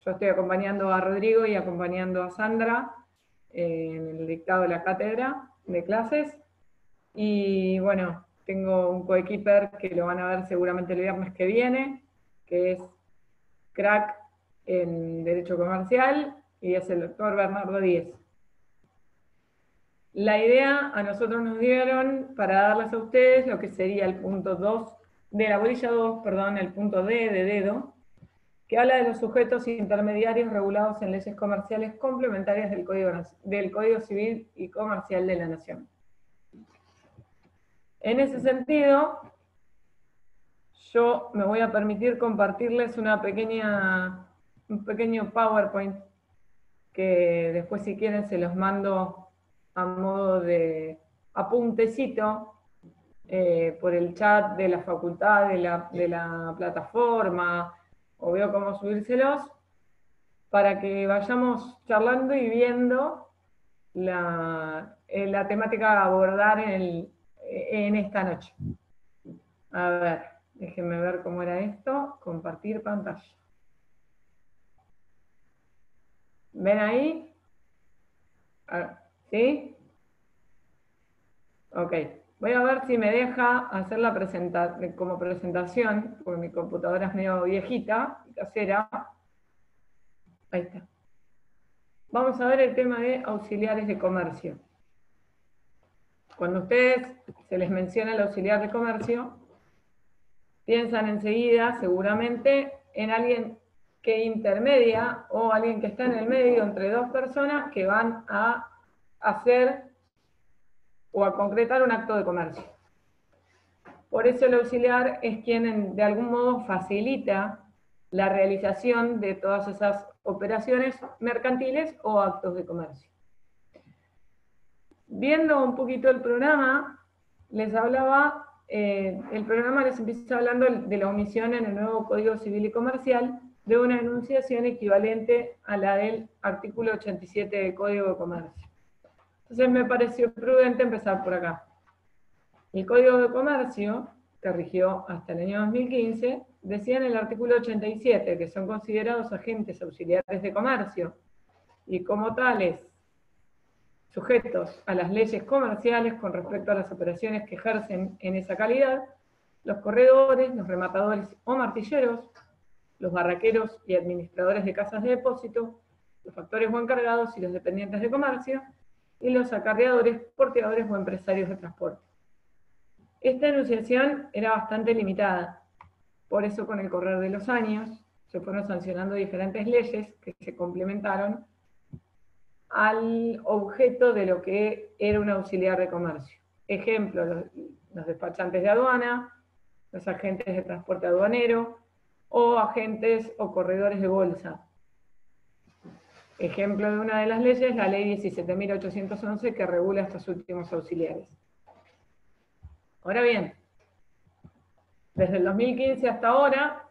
Yo estoy acompañando a Rodrigo y acompañando a Sandra en el dictado de la cátedra de clases. Y bueno, tengo un coequiper que lo van a ver seguramente el viernes que viene, que es crack en Derecho Comercial, y es el doctor Bernardo Díez. La idea a nosotros nos dieron para darles a ustedes lo que sería el punto 2, de la bolilla 2, perdón, el punto D de dedo, que habla de los sujetos intermediarios regulados en leyes comerciales complementarias del Código Civil y Comercial de la Nación. En ese sentido, yo me voy a permitir compartirles un pequeño PowerPoint que después, si quieren, se los mando a modo de apuntecito por el chat de la facultad, de la plataforma, o veo cómo subírselos, para que vayamos charlando y viendo la temática a abordar en esta noche. A ver, déjenme ver cómo era esto. Compartir pantalla. ¿Ven ahí? ¿Sí? Ok. Voy a ver si me deja hacer la como presentación, porque mi computadora es medio viejita y casera. Ahí está. Vamos a ver el tema de auxiliares de comercio. Cuando a ustedes se les menciona el auxiliar de comercio, piensan enseguida, seguramente, en alguien que intermedia o alguien que está en el medio entre dos personas que van a hacer o a concretar un acto de comercio. Por eso el auxiliar es quien de algún modo facilita la realización de todas esas operaciones mercantiles o actos de comercio. Viendo un poquito el programa, les hablaba, el programa les empieza hablando de la omisión en el nuevo Código Civil y Comercial de una enunciación equivalente a la del artículo 87 del Código de Comercio. Entonces me pareció prudente empezar por acá. El Código de Comercio, que rigió hasta el año 2015, decía en el artículo 87 que son considerados agentes auxiliares de comercio y como tales sujetos a las leyes comerciales con respecto a las operaciones que ejercen en esa calidad, los corredores, los rematadores o martilleros, los barraqueros y administradores de casas de depósito, los factores o encargados y los dependientes de comercio, y los acarreadores, porteadores o empresarios de transporte. Esta enunciación era bastante limitada, por eso con el correr de los años se fueron sancionando diferentes leyes que se complementaron al objeto de lo que era un auxiliar de comercio. Ejemplo, los despachantes de aduana, los agentes de transporte aduanero, o agentes o corredores de bolsa. Ejemplo de una de las leyes, la ley 17.811, que regula estos últimos auxiliares. Ahora bien, desde el 2015 hasta ahora,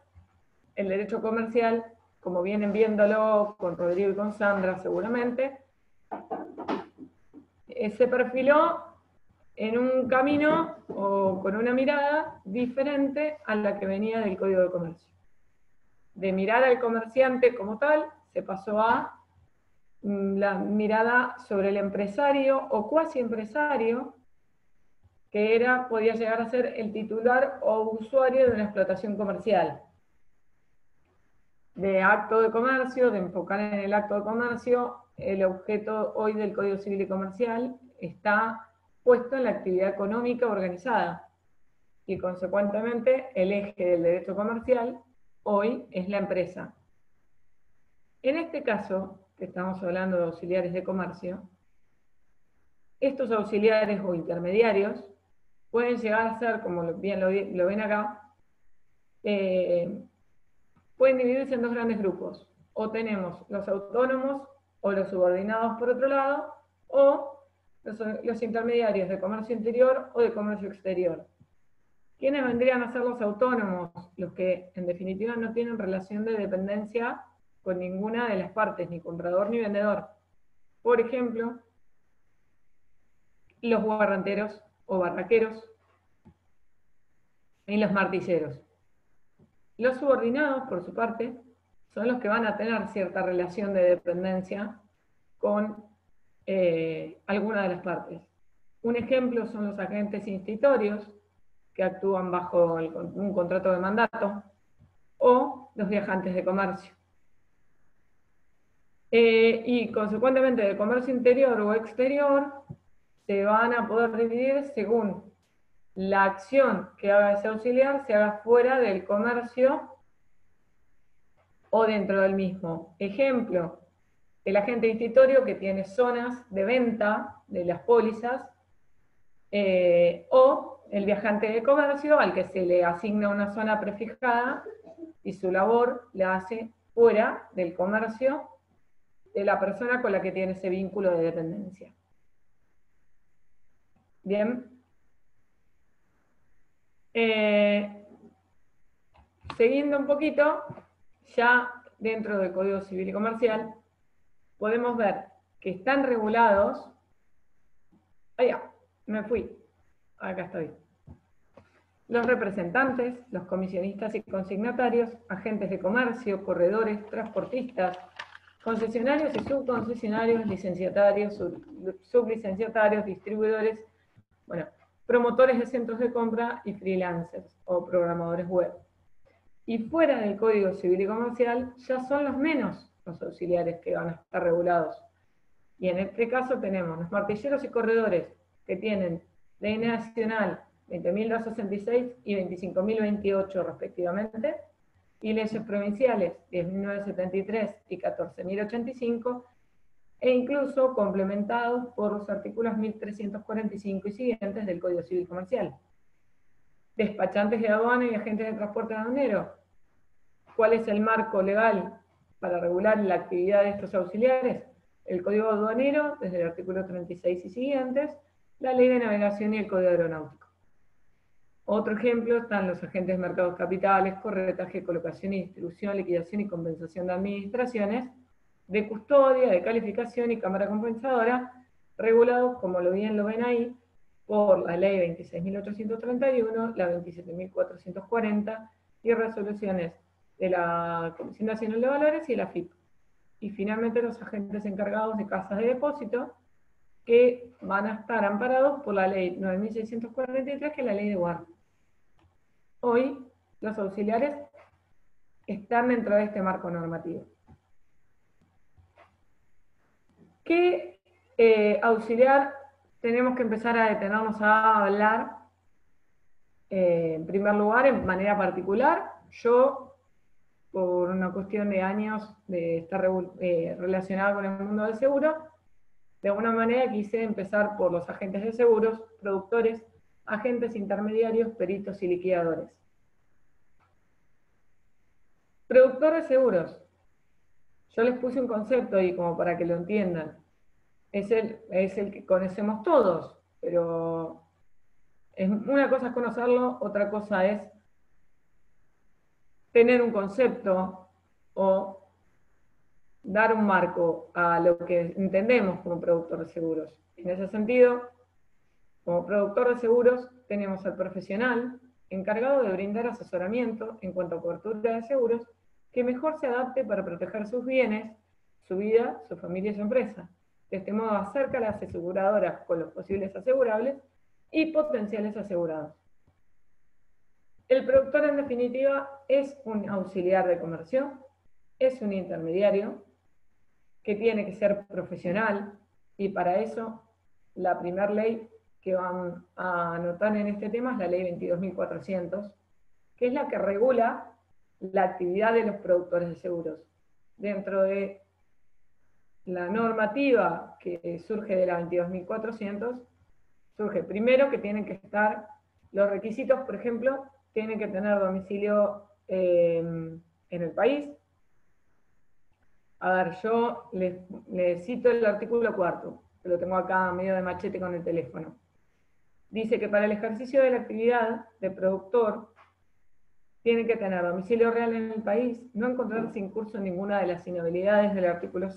el derecho comercial, como vienen viéndolo con Rodrigo y con Sandra seguramente, se perfiló en un camino o con una mirada diferente a la que venía del Código de Comercio. De mirar al comerciante como tal, se pasó a la mirada sobre el empresario o cuasi empresario, que podía llegar a ser el titular o usuario de una explotación comercial. De acto de comercio, de enfocar en el acto de comercio, el objeto hoy del Código Civil y Comercial está puesto en la actividad económica organizada, y consecuentemente el eje del derecho comercial hoy es la empresa. En este caso, que estamos hablando de auxiliares de comercio, estos auxiliares o intermediarios pueden llegar a ser, como bien lo ven acá, pueden dividirse en dos grandes grupos. O tenemos los autónomos o los subordinados por otro lado, o los intermediarios de comercio interior o de comercio exterior. ¿Quiénes vendrían a ser los autónomos? Los que en definitiva no tienen relación de dependencia con ninguna de las partes, ni comprador ni vendedor. Por ejemplo, los guardanteros o barraqueros y los martilleros. Los subordinados, por su parte, son los que van a tener cierta relación de dependencia con alguna de las partes. Un ejemplo son los agentes institutorios, que actúan bajo un contrato de mandato, o los viajantes de comercio. Y consecuentemente de comercio interior o exterior, se van a poder dividir según la acción que haga ese auxiliar se haga fuera del comercio o dentro del mismo. Ejemplo, el agente institutorio que tiene zonas de venta de las pólizas, o el viajante de comercio al que se le asigna una zona prefijada y su labor la hace fuera del comercio de la persona con la que tiene ese vínculo de dependencia. Bien. Siguiendo un poquito, ya dentro del Código Civil y Comercial, podemos ver que están regulados. Allá, me fui. Acá estoy. Los representantes, los comisionistas y consignatarios, agentes de comercio, corredores, transportistas, concesionarios y subconcesionarios, licenciatarios, sublicenciatarios, distribuidores, bueno, promotores de centros de compra y freelancers o programadores web. Y fuera del Código Civil y Comercial ya son los menos los auxiliares que van a estar regulados. Y en este caso tenemos los martilleros y corredores que tienen Ley Nacional 20.266 y 25.028 respectivamente, y leyes provinciales 10.973 y 14.085, e incluso complementados por los artículos 1.345 y siguientes del Código Civil Comercial. Despachantes de aduana y agentes de transporte aduanero. ¿Cuál es el marco legal para regular la actividad de estos auxiliares? El Código Aduanero, desde el artículo 36 y siguientes, la Ley de Navegación y el Código Aeronáutico. Otro ejemplo están los agentes de mercados capitales, corretaje, colocación y distribución, liquidación y compensación de administraciones, de custodia, de calificación y cámara compensadora, regulados, como bien lo ven ahí, por la Ley 26.831, la 27.440 y resoluciones de la Comisión Nacional de Valores y la FIP. Y finalmente los agentes encargados de casas de depósito, que van a estar amparados por la Ley 9.643, que es la Ley de guardia. Hoy los auxiliares están dentro de este marco normativo. ¿Qué auxiliar tenemos que empezar a detenernos a hablar? En primer lugar, en manera particular, yo, por una cuestión de años de estar relacionada con el mundo del seguro, de alguna manera quise empezar por los agentes de seguros, productores, agentes intermediarios, peritos y liquidadores. Productor de seguros. Yo les puse un concepto ahí como para que lo entiendan. Es el que conocemos todos, pero una cosa es conocerlo, otra cosa es tener un concepto o dar un marco a lo que entendemos como productor de seguros. En ese sentido, como productor de seguros, tenemos al profesional encargado de brindar asesoramiento en cuanto a cobertura de seguros que mejor se adapte para proteger sus bienes, su vida, su familia y su empresa. De este modo acerca a las aseguradoras con los posibles asegurables y potenciales asegurados. El productor, en definitiva, es un auxiliar de comercio, es un intermediario que tiene que ser profesional, y para eso la primera ley que van a anotar en este tema es la Ley 22.400, que es la que regula la actividad de los productores de seguros. Dentro de la normativa que surge de la 22.400, surge primero que tienen que estar los requisitos, por ejemplo, tienen que tener domicilio en el país. A ver, yo les cito el artículo 4, que lo tengo acá medio de machete con el teléfono. Dice que para el ejercicio de la actividad de productor tiene que tener domicilio real en el país, no encontrarse incurso en ninguna de las inhabilidades del artículo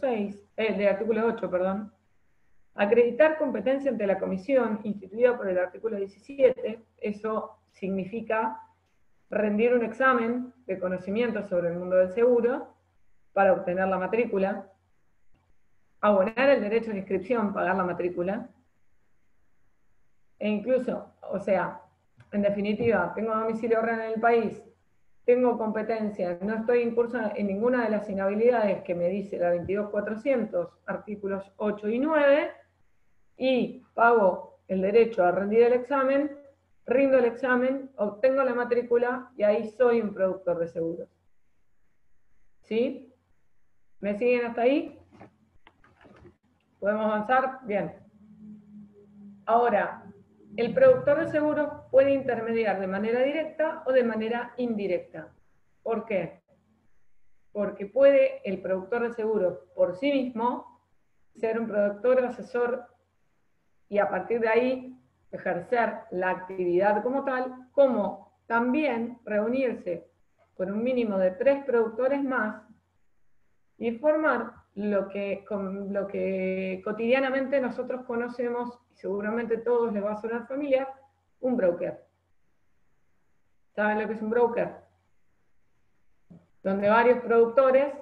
8, perdón. Acreditar competencia ante la comisión instituida por el artículo 17, eso significa rendir un examen de conocimiento sobre el mundo del seguro para obtener la matrícula, abonar el derecho de inscripción, pagar la matrícula, e incluso, o sea, en definitiva, tengo domicilio real en el país, tengo competencia, no estoy incursa en ninguna de las inhabilidades que me dice la 22.400, artículos 8 y 9, y pago el derecho a rendir el examen, rindo el examen, obtengo la matrícula y ahí soy un productor de seguros. ¿Sí? ¿Me siguen hasta ahí? ¿Podemos avanzar? Bien. Ahora, el productor de seguros puede intermediar de manera directa o de manera indirecta. ¿Por qué? Porque puede el productor de seguros por sí mismo ser un productor asesor y a partir de ahí ejercer la actividad como tal, como también reunirse con un mínimo de 3 productores más y formar lo que cotidianamente nosotros conocemos, y seguramente todos les va a sonar familiar, un broker. ¿Saben lo que es un broker? Donde varios productores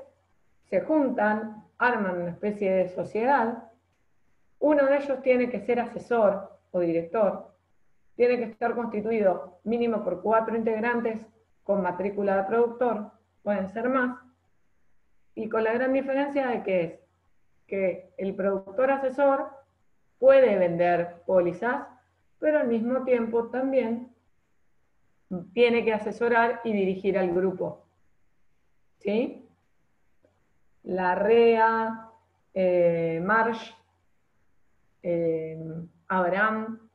se juntan, arman una especie de sociedad. Uno de ellos tiene que ser asesor o director, tiene que estar constituido mínimo por 4 integrantes con matrícula de productor, pueden ser más, y con la gran diferencia de que es que el productor asesor puede vender pólizas, pero al mismo tiempo también tiene que asesorar y dirigir al grupo. ¿Sí? La REA, Marsh, Abraham,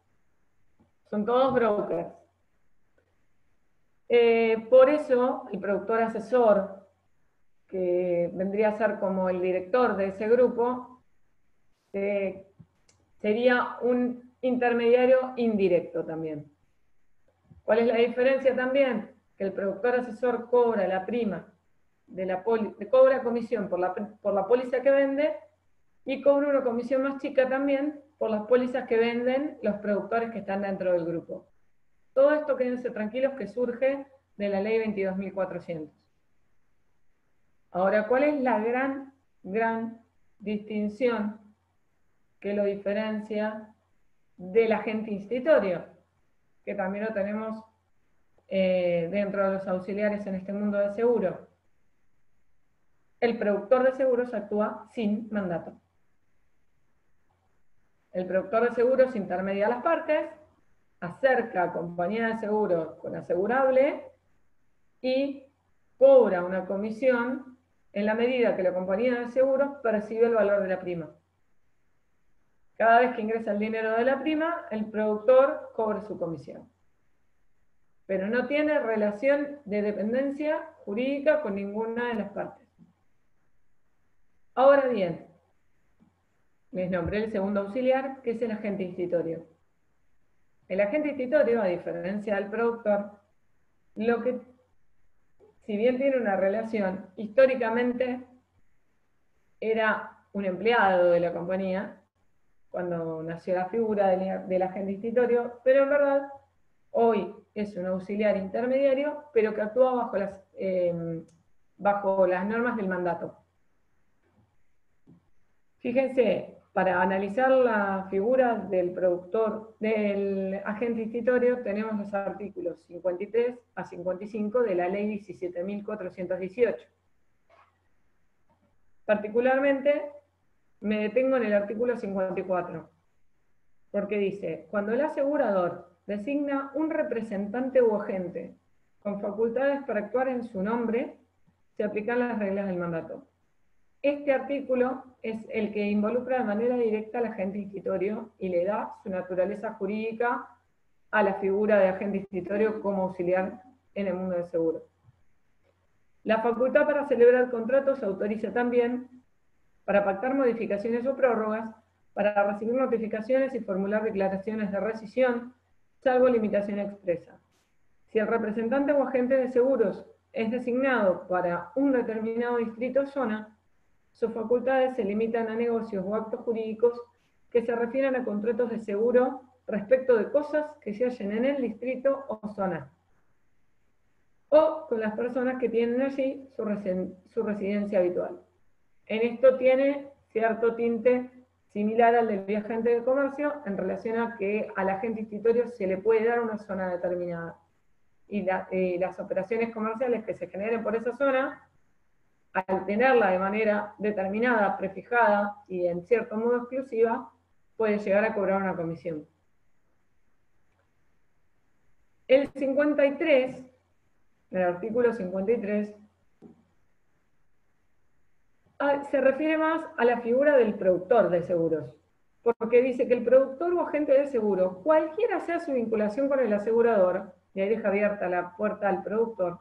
son todos brokers. Por eso, el productor asesor, que vendría a ser como el director de ese grupo, sería un intermediario indirecto también. ¿Cuál es la diferencia también? Que el productor asesor cobra la prima, cobra comisión por la póliza que vende y cobra una comisión más chica también por las pólizas que venden los productores que están dentro del grupo. Todo esto, quédense tranquilos, que surge de la ley 22.400. Ahora, ¿cuál es la gran distinción que lo diferencia del agente institutorio? Que también lo tenemos dentro de los auxiliares en este mundo de seguro. El productor de seguros actúa sin mandato. El productor de seguros intermedia a las partes, acerca a compañía de seguros con asegurable y cobra una comisión en la medida que la compañía de seguros percibe el valor de la prima. Cada vez que ingresa el dinero de la prima, el productor cobra su comisión. Pero no tiene relación de dependencia jurídica con ninguna de las partes. Ahora bien, les nombré el segundo auxiliar, que es el agente institutorio. El agente institutorio, a diferencia del productor, si bien tiene una relación, históricamente era un empleado de la compañía, cuando nació la figura del agente institutorio, pero en verdad hoy es un auxiliar intermediario, pero que actúa bajo las normas del mandato. Fíjense, para analizar la figura del agente institutorio, tenemos los artículos 53 a 55 de la ley 17.418. Particularmente, me detengo en el artículo 54, porque dice, cuando el asegurador designa un representante u agente con facultades para actuar en su nombre, se aplican las reglas del mandato. Este artículo es el que involucra de manera directa al agente institutorio y le da su naturaleza jurídica a la figura de agente institutorio como auxiliar en el mundo del seguro. La facultad para celebrar contratos se autoriza también para pactar modificaciones o prórrogas, para recibir notificaciones y formular declaraciones de rescisión, salvo limitación expresa. Si el representante o agente de seguros es designado para un determinado distrito o zona, sus facultades se limitan a negocios o actos jurídicos que se refieran a contratos de seguro respecto de cosas que se hallen en el distrito o zona. o con las personas que tienen allí su residencia habitual. En esto tiene cierto tinte similar al del viajante de comercio en relación a que al agente institutorio se le puede dar una zona determinada. Y las operaciones comerciales que se generen por esa zona, al tenerla de manera determinada, prefijada y en cierto modo exclusiva, puede llegar a cobrar una comisión. El 53, el artículo 53, se refiere más a la figura del productor de seguros, porque dice que el productor o agente de seguro, cualquiera sea su vinculación con el asegurador, y ahí deja abierta la puerta al productor,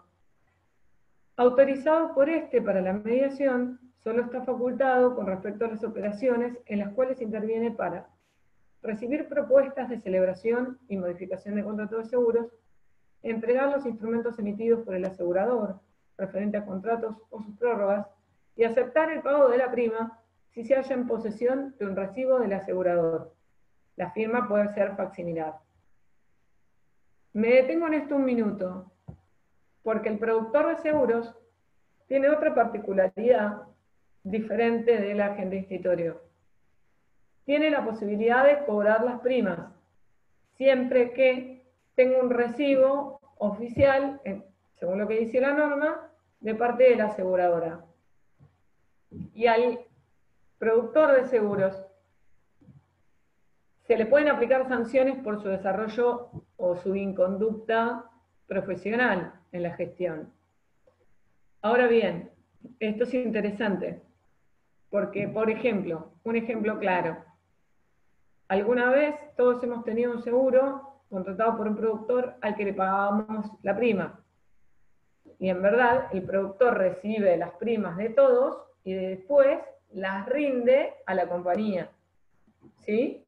autorizado por este para la mediación, solo está facultado con respecto a las operaciones en las cuales interviene para recibir propuestas de celebración y modificación de contratos de seguros, entregar los instrumentos emitidos por el asegurador, referente a contratos o sus prórrogas, y aceptar el pago de la prima si se halla en posesión de un recibo del asegurador. La firma puede ser facsimilar. Me detengo en esto un minuto, porque el productor de seguros tiene otra particularidad diferente del agente institutorio. Tiene la posibilidad de cobrar las primas, siempre que tenga un recibo oficial, según lo que dice la norma, de parte de la aseguradora. Y al productor de seguros se le pueden aplicar sanciones por su desarrollo o su inconducta profesional en la gestión. Ahora bien, esto es interesante, porque, por ejemplo, un ejemplo claro, alguna vez todos hemos tenido un seguro contratado por un productor al que le pagábamos la prima. Y en verdad, el productor recibe las primas de todos y después las rinde a la compañía. ¿Sí?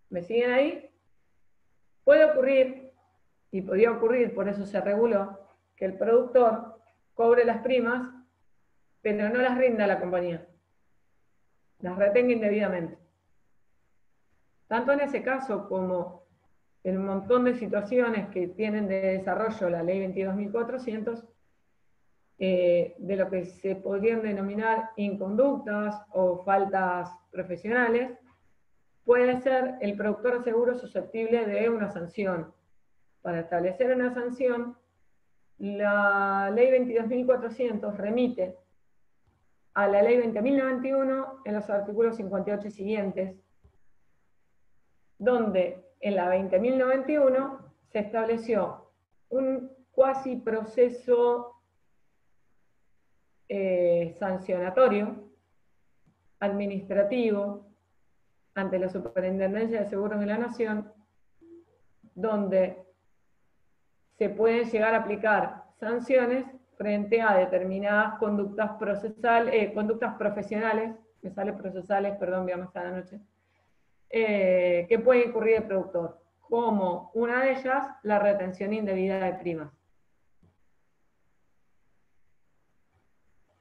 ¿Me siguen ahí? Puede ocurrir, y podía ocurrir, por eso se reguló, que el productor cobre las primas, pero no las rinda a la compañía. Las retenga indebidamente. Tanto en ese caso como en un montón de situaciones que tienen de desarrollo la ley 22.400, de lo que se podrían denominar inconductas o faltas profesionales, puede ser el productor de seguros susceptible de una sanción. Para establecer una sanción, la ley 22.400 remite a la ley 20.091 en los artículos 58 y siguientes, donde en la 20.091 se estableció un cuasi proceso sancionatorio, administrativo, ante la Superintendencia de Seguros de la Nación, donde se pueden llegar a aplicar sanciones frente a determinadas conductas profesionales, me sale procesales, perdón, voy a más a la noche, que puede incurrir el productor, como una de ellas, la retención indebida de primas.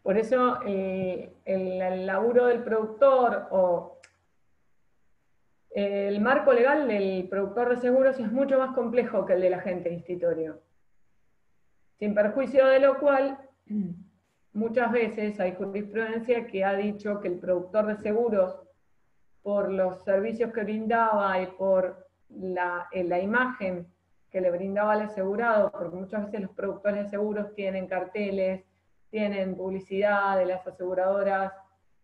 Por eso el laburo del productor o el marco legal del productor de seguros es mucho más complejo que el del agente institutorio. Sin perjuicio de lo cual, muchas veces hay jurisprudencia que ha dicho que el productor de seguros, por los servicios que brindaba y por la imagen que le brindaba al asegurado, porque muchas veces los productores de seguros tienen carteles, tienen publicidad de las aseguradoras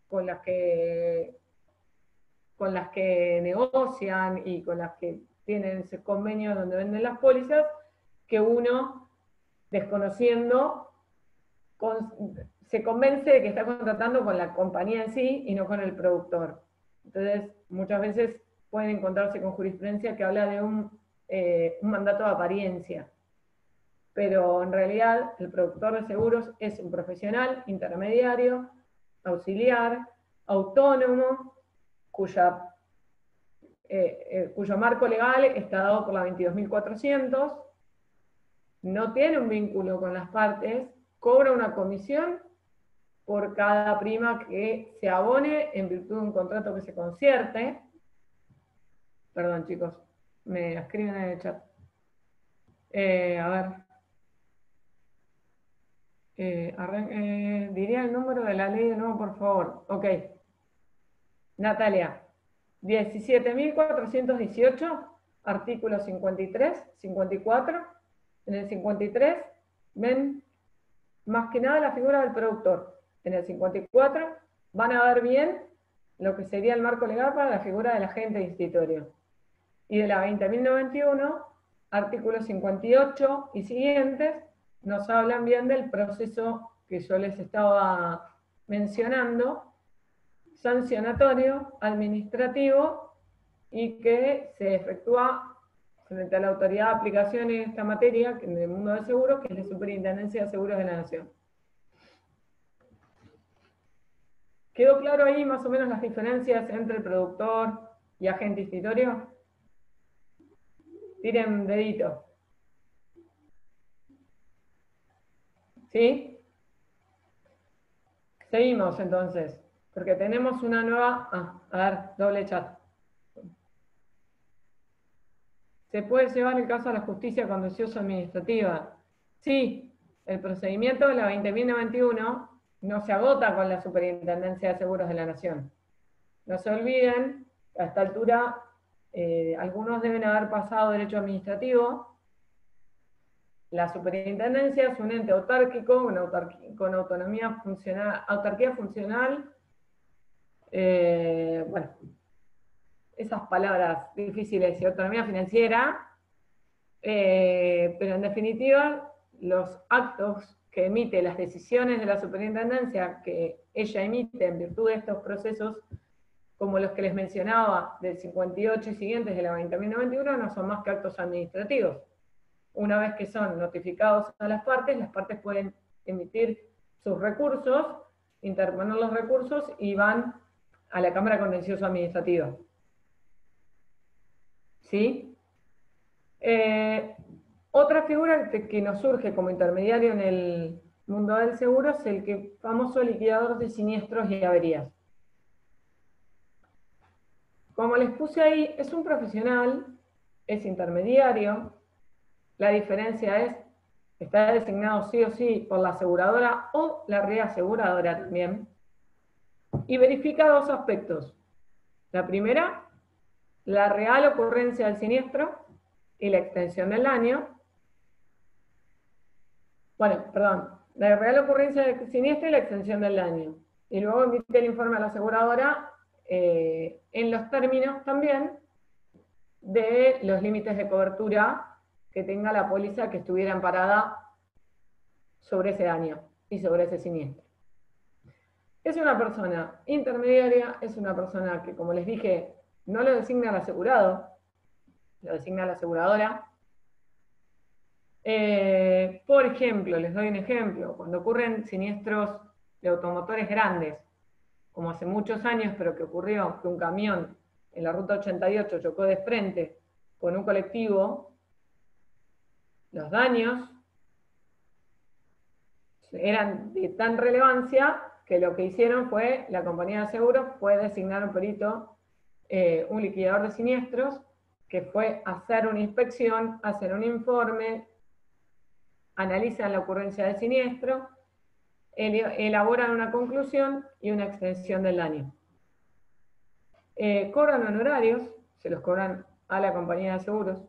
con las que negocian y con las que tienen ese convenio donde venden las pólizas, que uno, desconociendo, se convence de que está contratando con la compañía en sí y no con el productor. Entonces, muchas veces pueden encontrarse con jurisprudencia que habla de un mandato de apariencia. Pero en realidad el productor de seguros es un profesional, intermediario, auxiliar, autónomo, cuyo marco legal está dado por la 22.400, no tiene un vínculo con las partes, cobra una comisión por cada prima que se abone en virtud de un contrato que se concierte. Perdón, chicos, me escriben en el chat. A ver. Diría el número de la ley de nuevo, por favor. Ok. Natalia. 17.418, artículo 53, 54. En el 53 ven más que nada la figura del productor. En el 54 van a ver bien lo que sería el marco legal para la figura del agente institutorio. Y de la 20.091, artículos 58 y siguientes, nos hablan bien del proceso que yo les estaba mencionando, sancionatorio, administrativo, y que se efectúa frente a la autoridad de aplicación en esta materia, en el mundo del seguro, que es la Superintendencia de Seguros de la Nación. ¿Quedó claro ahí más o menos las diferencias entre el productor y agente institutorio? Tiren dedito. ¿Sí? Seguimos entonces, porque tenemos una nueva... a ver, doble chat. ¿Se puede llevar el caso a la justicia contencioso administrativa? Sí, el procedimiento de la 20.091 no se agota con la Superintendencia de Seguros de la Nación. No se olviden, a esta altura, algunos deben haber pasado derecho administrativo. La superintendencia es un ente autárquico, con autonomía funcional, autarquía funcional. Bueno, esas palabras difíciles, y autonomía financiera, pero en definitiva, los actos que emite, las decisiones de la superintendencia que ella emite en virtud de estos procesos, como los que les mencionaba del 58 y siguientes de la 20.091, no son más que actos administrativos. Una vez que son notificados a las partes pueden emitir sus recursos, interponer los recursos y van a la Cámara Contencioso Administrativa. ¿Sí? Otra figura que nos surge como intermediario en el mundo del seguro es el famoso liquidador de siniestros y averías. Como les puse ahí, es un profesional, es intermediario. La diferencia es, está designado sí o sí por la aseguradora o la reaseguradora también. Y verifica dos aspectos. La primera, la real ocurrencia del siniestro y la extensión del daño. Bueno, perdón, la real ocurrencia del siniestro y la extensión del daño. Y luego emite el informe a la aseguradora en los términos también de los límites de cobertura que tenga la póliza que estuviera amparada sobre ese daño y sobre ese siniestro. Es una persona intermediaria, es una persona que, como les dije, no lo designa el asegurado, lo designa la aseguradora. Por ejemplo, les doy un ejemplo, cuando ocurren siniestros de automotores grandes, como hace muchos años, pero que ocurrió que un camión en la ruta 88 chocó de frente con un colectivo, los daños eran de tan relevancia que lo que hicieron fue, la compañía de seguros fue designar un perito, un liquidador de siniestros, que fue hacer una inspección, hacer un informe, analizan la ocurrencia del siniestro, elaboran una conclusión y una extensión del daño. Cobran honorarios, se los cobran a la compañía de seguros.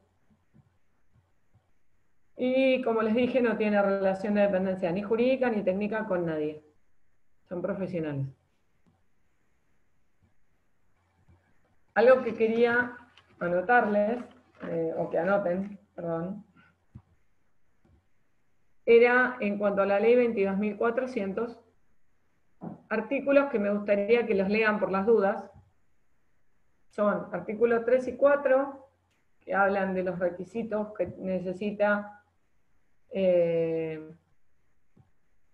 Y como les dije, no tiene relación de dependencia ni jurídica ni técnica con nadie. Son profesionales. Algo que quería anotarles, o que anoten, perdón, era en cuanto a la ley 22.400, artículos que me gustaría que los lean por las dudas. Son artículos 3 y 4, que hablan de los requisitos que necesita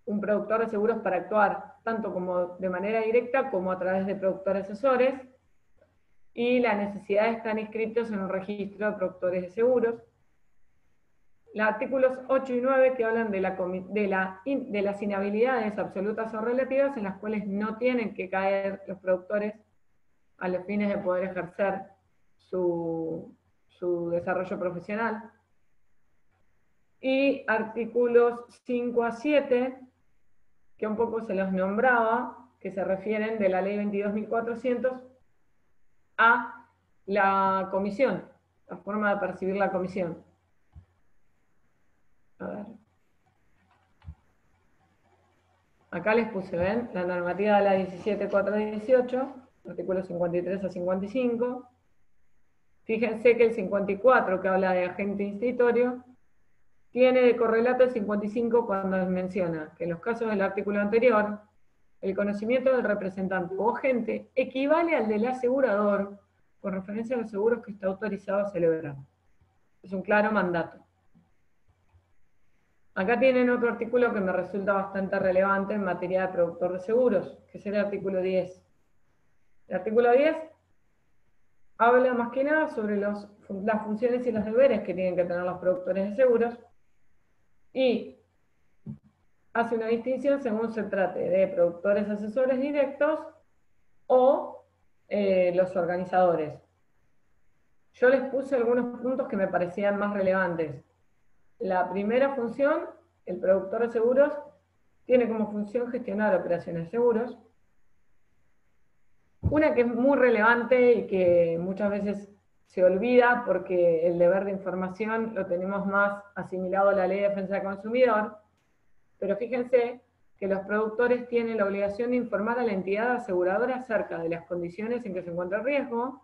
un productor de seguros para actuar tanto como de manera directa como a través de productores asesores, y la necesidad de estar inscritos en un registro de productores de seguros. Los artículos 8 y 9 que hablan de las inhabilidades absolutas o relativas en las cuales no tienen que caer los productores a los fines de poder ejercer su desarrollo profesional. Y artículos 5 a 7 que un poco se los nombraba, que se refieren de la ley 22.400 a la comisión, la forma de percibir la comisión. A ver. Acá les puse, ¿ven? La normativa de la 17.418, artículos 53 a 55. Fíjense que el 54, que habla de agente institorio, tiene de correlato el 55 cuando menciona que en los casos del artículo anterior, el conocimiento del representante o agente equivale al del asegurador con referencia a los seguros que está autorizado a celebrar. Es un claro mandato. Acá tienen otro artículo que me resulta bastante relevante en materia de productor de seguros, que es el artículo 10. El artículo 10 habla más que nada sobre las funciones y los deberes que tienen que tener los productores de seguros y hace una distinción según se trate de productores asesores directos o los organizadores. Yo les puse algunos puntos que me parecían más relevantes. La primera función, el productor de seguros, tiene como función gestionar operaciones de seguros. Una que es muy relevante y que muchas veces se olvida porque el deber de información lo tenemos más asimilado a la Ley de Defensa del Consumidor, pero fíjense que los productores tienen la obligación de informar a la entidad aseguradora acerca de las condiciones en que se encuentra el riesgo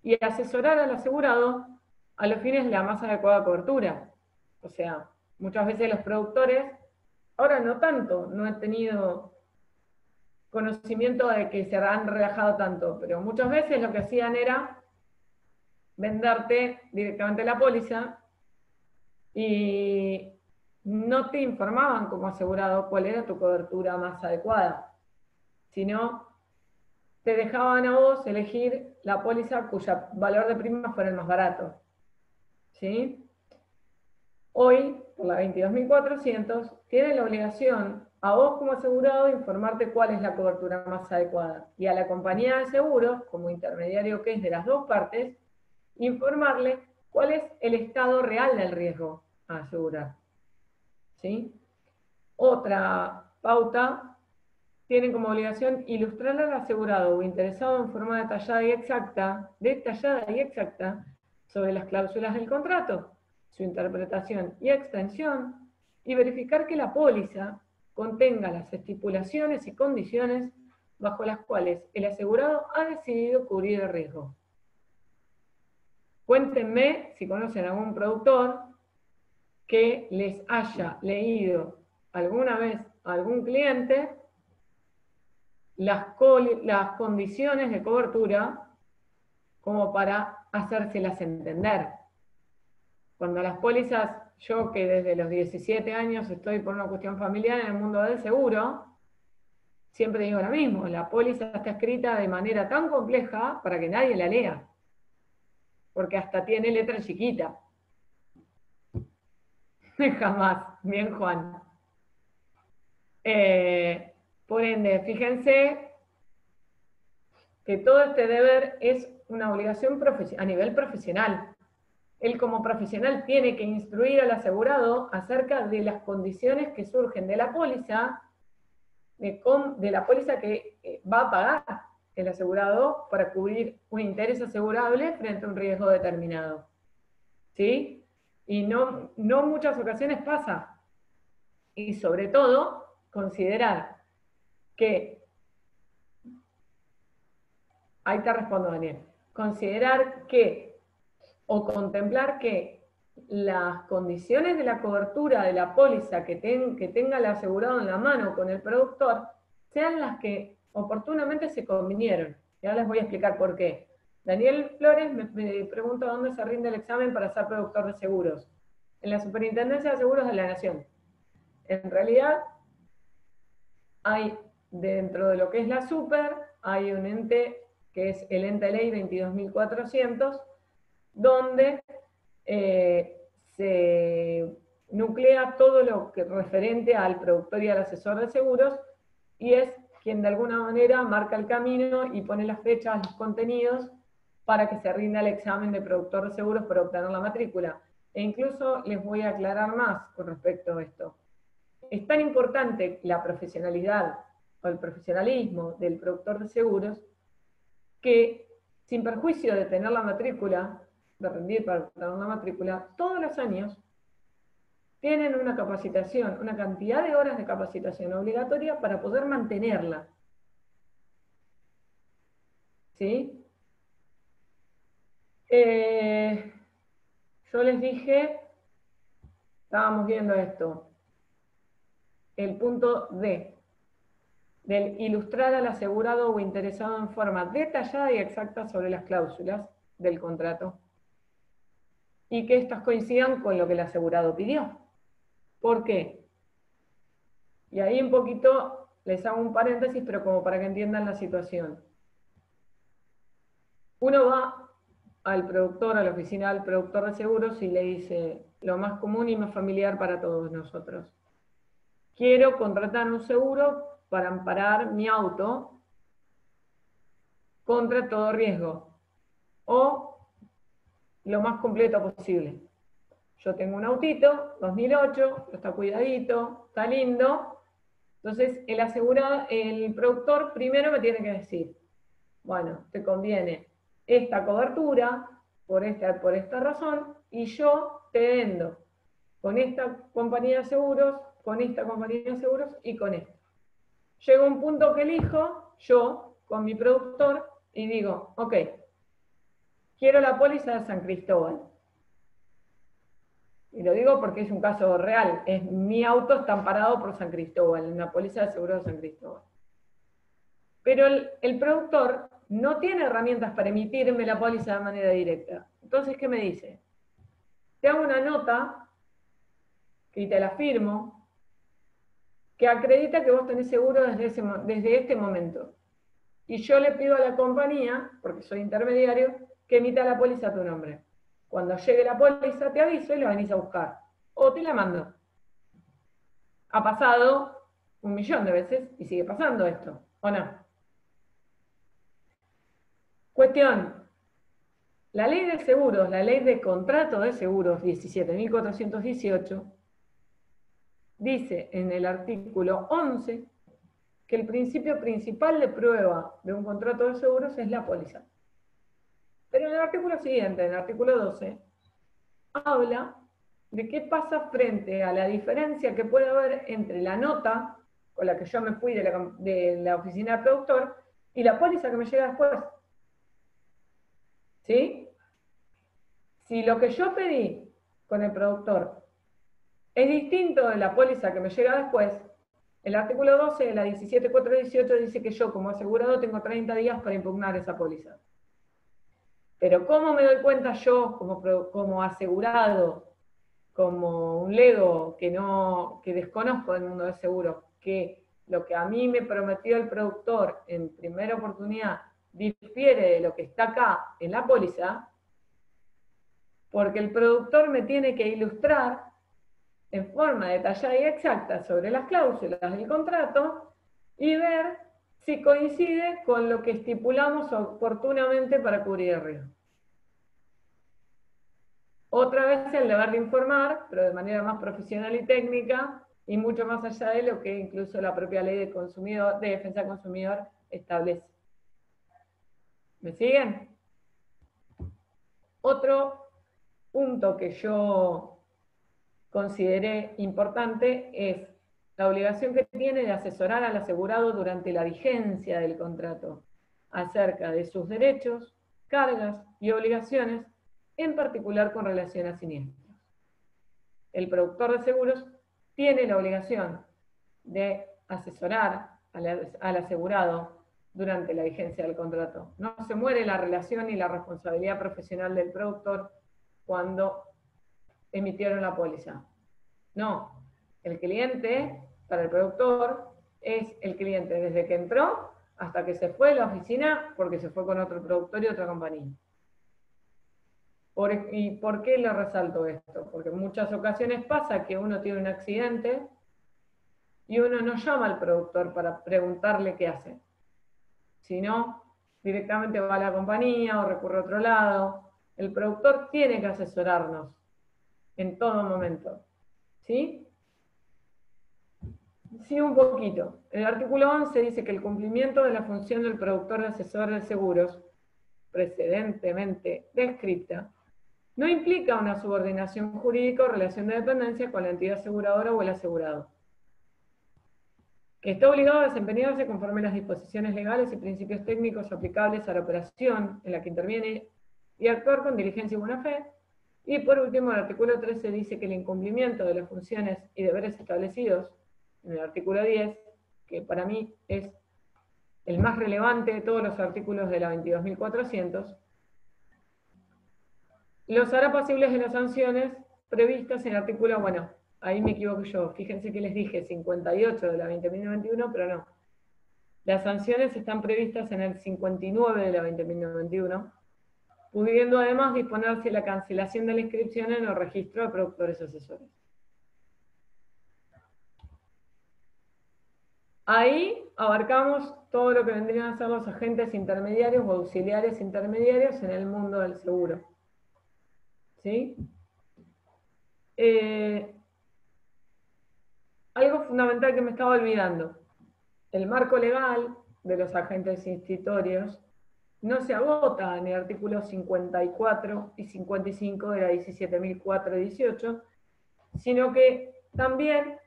y asesorar al asegurado a los fines de la más adecuada cobertura. O sea, muchas veces los productores, ahora no tanto, no he tenido conocimiento de que se han relajado tanto, pero muchas veces lo que hacían era venderte directamente la póliza y no te informaban como asegurado cuál era tu cobertura más adecuada, sino te dejaban a vos elegir la póliza cuya valor de prima fuera el más barato. ¿Sí? Hoy, por la 22.400, tiene la obligación a vos como asegurado de informarte cuál es la cobertura más adecuada y a la compañía de seguros, como intermediario que es de las dos partes, informarle cuál es el estado real del riesgo a asegurar. ¿Sí? Otra pauta tiene como obligación ilustrar al asegurado o interesado en forma detallada y exacta sobre las cláusulas del contrato, su interpretación y extensión, y verificar que la póliza contenga las estipulaciones y condiciones bajo las cuales el asegurado ha decidido cubrir el riesgo. Cuéntenme si conocen algún productor que les haya leído alguna vez a algún cliente las condiciones de cobertura como para hacérselas entender. Cuando las pólizas, yo que desde los 17 años estoy por una cuestión familiar en el mundo del seguro, siempre digo lo mismo, la póliza está escrita de manera tan compleja para que nadie la lea, porque hasta tiene letra chiquita. Jamás, bien Juan. Por ende, fíjense que todo este deber es una obligación a nivel profesional. Él como profesional tiene que instruir al asegurado acerca de las condiciones que surgen de la póliza, de la póliza que va a pagar el asegurado para cubrir un interés asegurable frente a un riesgo determinado. ¿Sí? Y no muchas ocasiones pasa. Y sobre todo, considerar que, ahí te respondo, Daniel, considerar que, o contemplar que las condiciones de la cobertura de la póliza que tenga el asegurado en la mano con el productor sean las que oportunamente se convinieron. Y ahora les voy a explicar por qué. Daniel Flores me pregunta dónde se rinde el examen para ser productor de seguros. En la Superintendencia de Seguros de la Nación. En realidad, hay dentro de lo que es la Super, hay un ente que es el ente ley 22.400, donde se nuclea todo lo que referente al productor y al asesor de seguros, y es quien de alguna manera marca el camino y pone las fechas, los contenidos, para que se rinda el examen de productor de seguros para obtener la matrícula. E incluso les voy a aclarar más con respecto a esto. es tan importante la profesionalidad o el profesionalismo del productor de seguros que, sin perjuicio de tener la matrícula, de rendir para tener la matrícula, todos los años tienen una capacitación, una cantidad de horas de capacitación obligatoria para poder mantenerla. ¿Sí? Yo les dije, estábamos viendo esto, el punto D, del ilustrar al asegurado o interesado en forma detallada y exacta sobre las cláusulas del contrato y que éstas coincidan con lo que el asegurado pidió. ¿Por qué? Y ahí un poquito les hago un paréntesis, pero como para que entiendan la situación. Uno va al productor, a la oficina del productor de seguros y le dice lo más común y más familiar para todos nosotros. Quiero contratar un seguro para amparar mi auto contra todo riesgo o lo más completo posible. Yo tengo un autito, 2008, está cuidadito, está lindo. Entonces el productor primero me tiene que decir, bueno, te conviene esta cobertura por esta razón y yo te vendo con esta compañía de seguros, con esta compañía de seguros y con esta. Llega un punto que elijo yo con mi productor y digo, ok, quiero la póliza de San Cristóbal. Y lo digo porque es un caso real. Mi auto está amparado por San Cristóbal, en una póliza de seguro de San Cristóbal. Pero el productor no tiene herramientas para emitirme la póliza de manera directa. Entonces, ¿qué me dice? Te hago una nota, y te la firmo, que acredita que vos tenés seguro desde este momento. Y yo le pido a la compañía, porque soy intermediario, que emita la póliza a tu nombre. Cuando llegue la póliza te aviso y la venís a buscar. O te la mando. Ha pasado 1.000.000 de veces y sigue pasando esto, ¿o no? Cuestión. La ley de seguros, la ley de contrato de seguros 17.418, dice en el artículo 11 que el principio principal de prueba de un contrato de seguros es la póliza. Pero en el artículo siguiente, en el artículo 12, habla de qué pasa frente a la diferencia que puede haber entre la nota con la que yo me fui de la oficina del productor y la póliza que me llega después. ¿Sí? Si lo que yo pedí con el productor es distinto de la póliza que me llega después, el artículo 12 de la 17.418 dice que yo como asegurado tengo 30 días para impugnar esa póliza. Pero ¿cómo me doy cuenta yo como asegurado, como un lego que desconozco del mundo del seguro, que lo que a mí me prometió el productor en primera oportunidad difiere de lo que está acá en la póliza? Porque el productor me tiene que ilustrar en forma detallada y exacta sobre las cláusulas del contrato y ver si coincide con lo que estipulamos oportunamente para cubrir el riesgo. Otra vez el deber de informar, pero de manera más profesional y técnica, y mucho más allá de lo que incluso la propia ley de defensa del consumidor establece. ¿Me siguen? Otro punto que yo consideré importante es la obligación que tiene de asesorar al asegurado durante la vigencia del contrato acerca de sus derechos, cargas y obligaciones, en particular con relación a siniestros. El productor de seguros tiene la obligación de asesorar al asegurado durante la vigencia del contrato. No se muere la relación y la responsabilidad profesional del productor cuando emitieron la póliza. No, el cliente, para el productor, es el cliente desde que entró hasta que se fue de la oficina porque se fue con otro productor y otra compañía. ¿Y por qué le resalto esto? Porque en muchas ocasiones pasa que uno tiene un accidente y uno no llama al productor para preguntarle qué hace, sino directamente va a la compañía o recurre a otro lado. El productor tiene que asesorarnos en todo momento, ¿sí? Sí, un poquito. El artículo 11 dice que el cumplimiento de la función del productor de asesor de seguros, precedentemente descripta, no implica una subordinación jurídica o relación de dependencia con la entidad aseguradora o el asegurado, que está obligado a desempeñarse conforme a las disposiciones legales y principios técnicos aplicables a la operación en la que interviene y actuar con diligencia y buena fe. Y por último, el artículo 13 dice que el incumplimiento de las funciones y deberes establecidos en el artículo 10, que para mí es el más relevante de todos los artículos de la 22.400, los hará pasibles de las sanciones previstas en el artículo, bueno, ahí me equivoco yo, fíjense que les dije 58 de la 20.091, pero no. Las sanciones están previstas en el 59 de la 20.091, pudiendo además disponerse la cancelación de la inscripción en el registro de productores asesores. Ahí abarcamos todo lo que vendrían a ser los agentes intermediarios o auxiliares intermediarios en el mundo del seguro. ¿Sí? Algo fundamental que me estaba olvidando. El marco legal de los agentes institutorios no se agota en el artículo 54 y 55 de la 17.418, sino que también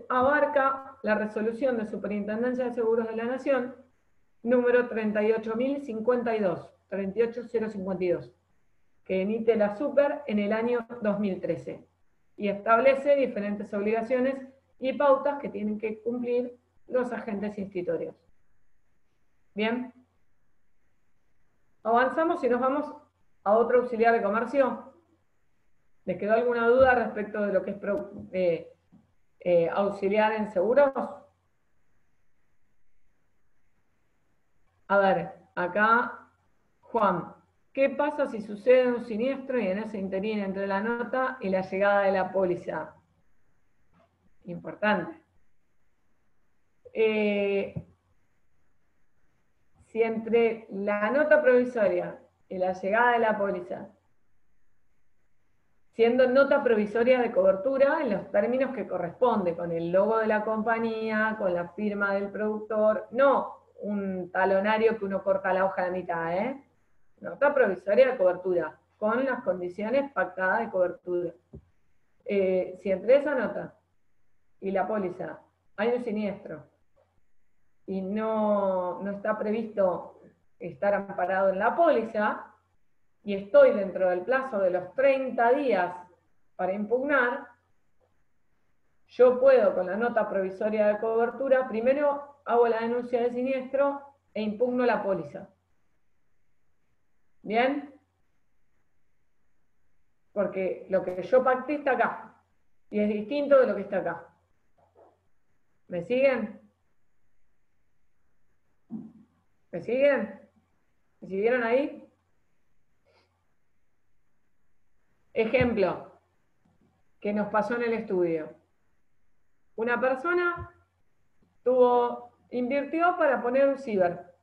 abarca la resolución de Superintendencia de Seguros de la Nación, número 38.052, que emite la Super en el año 2013, y establece diferentes obligaciones y pautas que tienen que cumplir los agentes institutorios. Bien. Avanzamos y nos vamos a otro auxiliar de comercio. ¿Les quedó alguna duda respecto de lo que es auxiliar en seguros? A ver, acá, Juan, ¿qué pasa si sucede un siniestro y en ese interín entre la nota y la llegada de la póliza? Importante. Si entre la nota provisoria y la llegada de la póliza, siendo nota provisoria de cobertura en los términos que corresponde, con el logo de la compañía, con la firma del productor, no un talonario que uno corta la hoja a la mitad, nota provisoria de cobertura, con las condiciones pactadas de cobertura. Si entre esa nota y la póliza hay un siniestro y no está previsto estar amparado en la póliza, y estoy dentro del plazo de los 30 días para impugnar, yo puedo, con la nota provisoria de cobertura, primero hago la denuncia de siniestro e impugno la póliza. ¿Bien? Porque lo que yo pacté está acá, y es distinto de lo que está acá. ¿Me siguen? ¿Me siguen? ¿Me siguieron ahí? Ejemplo, que nos pasó en el estudio. Una persona invirtió para poner un ciber,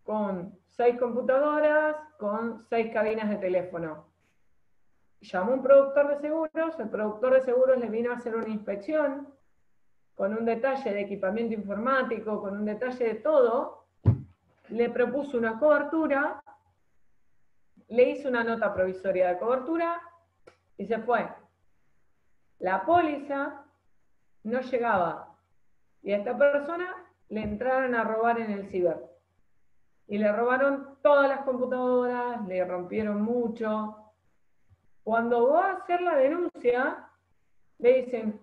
con 6 computadoras, con 6 cabinas de teléfono. Llamó un productor de seguros, el productor de seguros le vino a hacer una inspección, con un detalle de equipamiento informático, con un detalle de todo, le propuso una cobertura, le hizo una nota provisoria de cobertura, y se fue. La póliza no llegaba, y a esta persona le entraron a robar en el ciber. Y le robaron todas las computadoras, le rompieron mucho. Cuando va a hacer la denuncia, le dicen,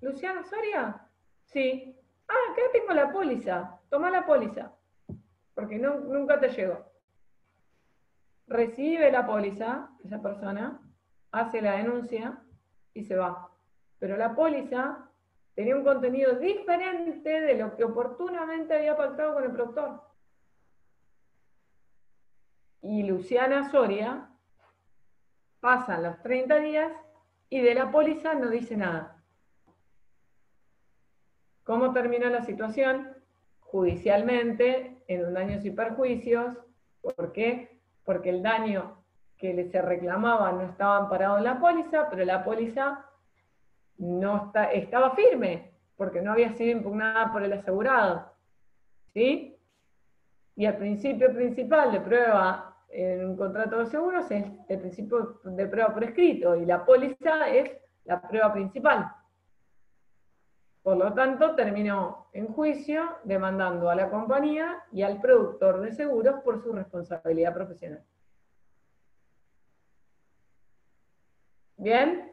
¿Luciana Soria? Sí. Acá tengo la póliza, toma la póliza, porque nunca te llegó. Recibe la póliza, esa persona, hace la denuncia y se va. Pero la póliza tenía un contenido diferente de lo que oportunamente había pactado con el productor. Y Luciana Soria pasan los 30 días y de la póliza no dice nada. ¿Cómo terminó la situación? Judicialmente, en un daños y perjuicios. ¿Por qué? Porque el daño que se reclamaba no estaba amparado en la póliza, pero la póliza estaba firme, porque no había sido impugnada por el asegurado. ¿Sí? Y el principio principal de prueba en un contrato de seguros es el principio de prueba por escrito, y la póliza es la prueba principal. Por lo tanto, terminó en juicio demandando a la compañía y al productor de seguros por su responsabilidad profesional. ¿Bien?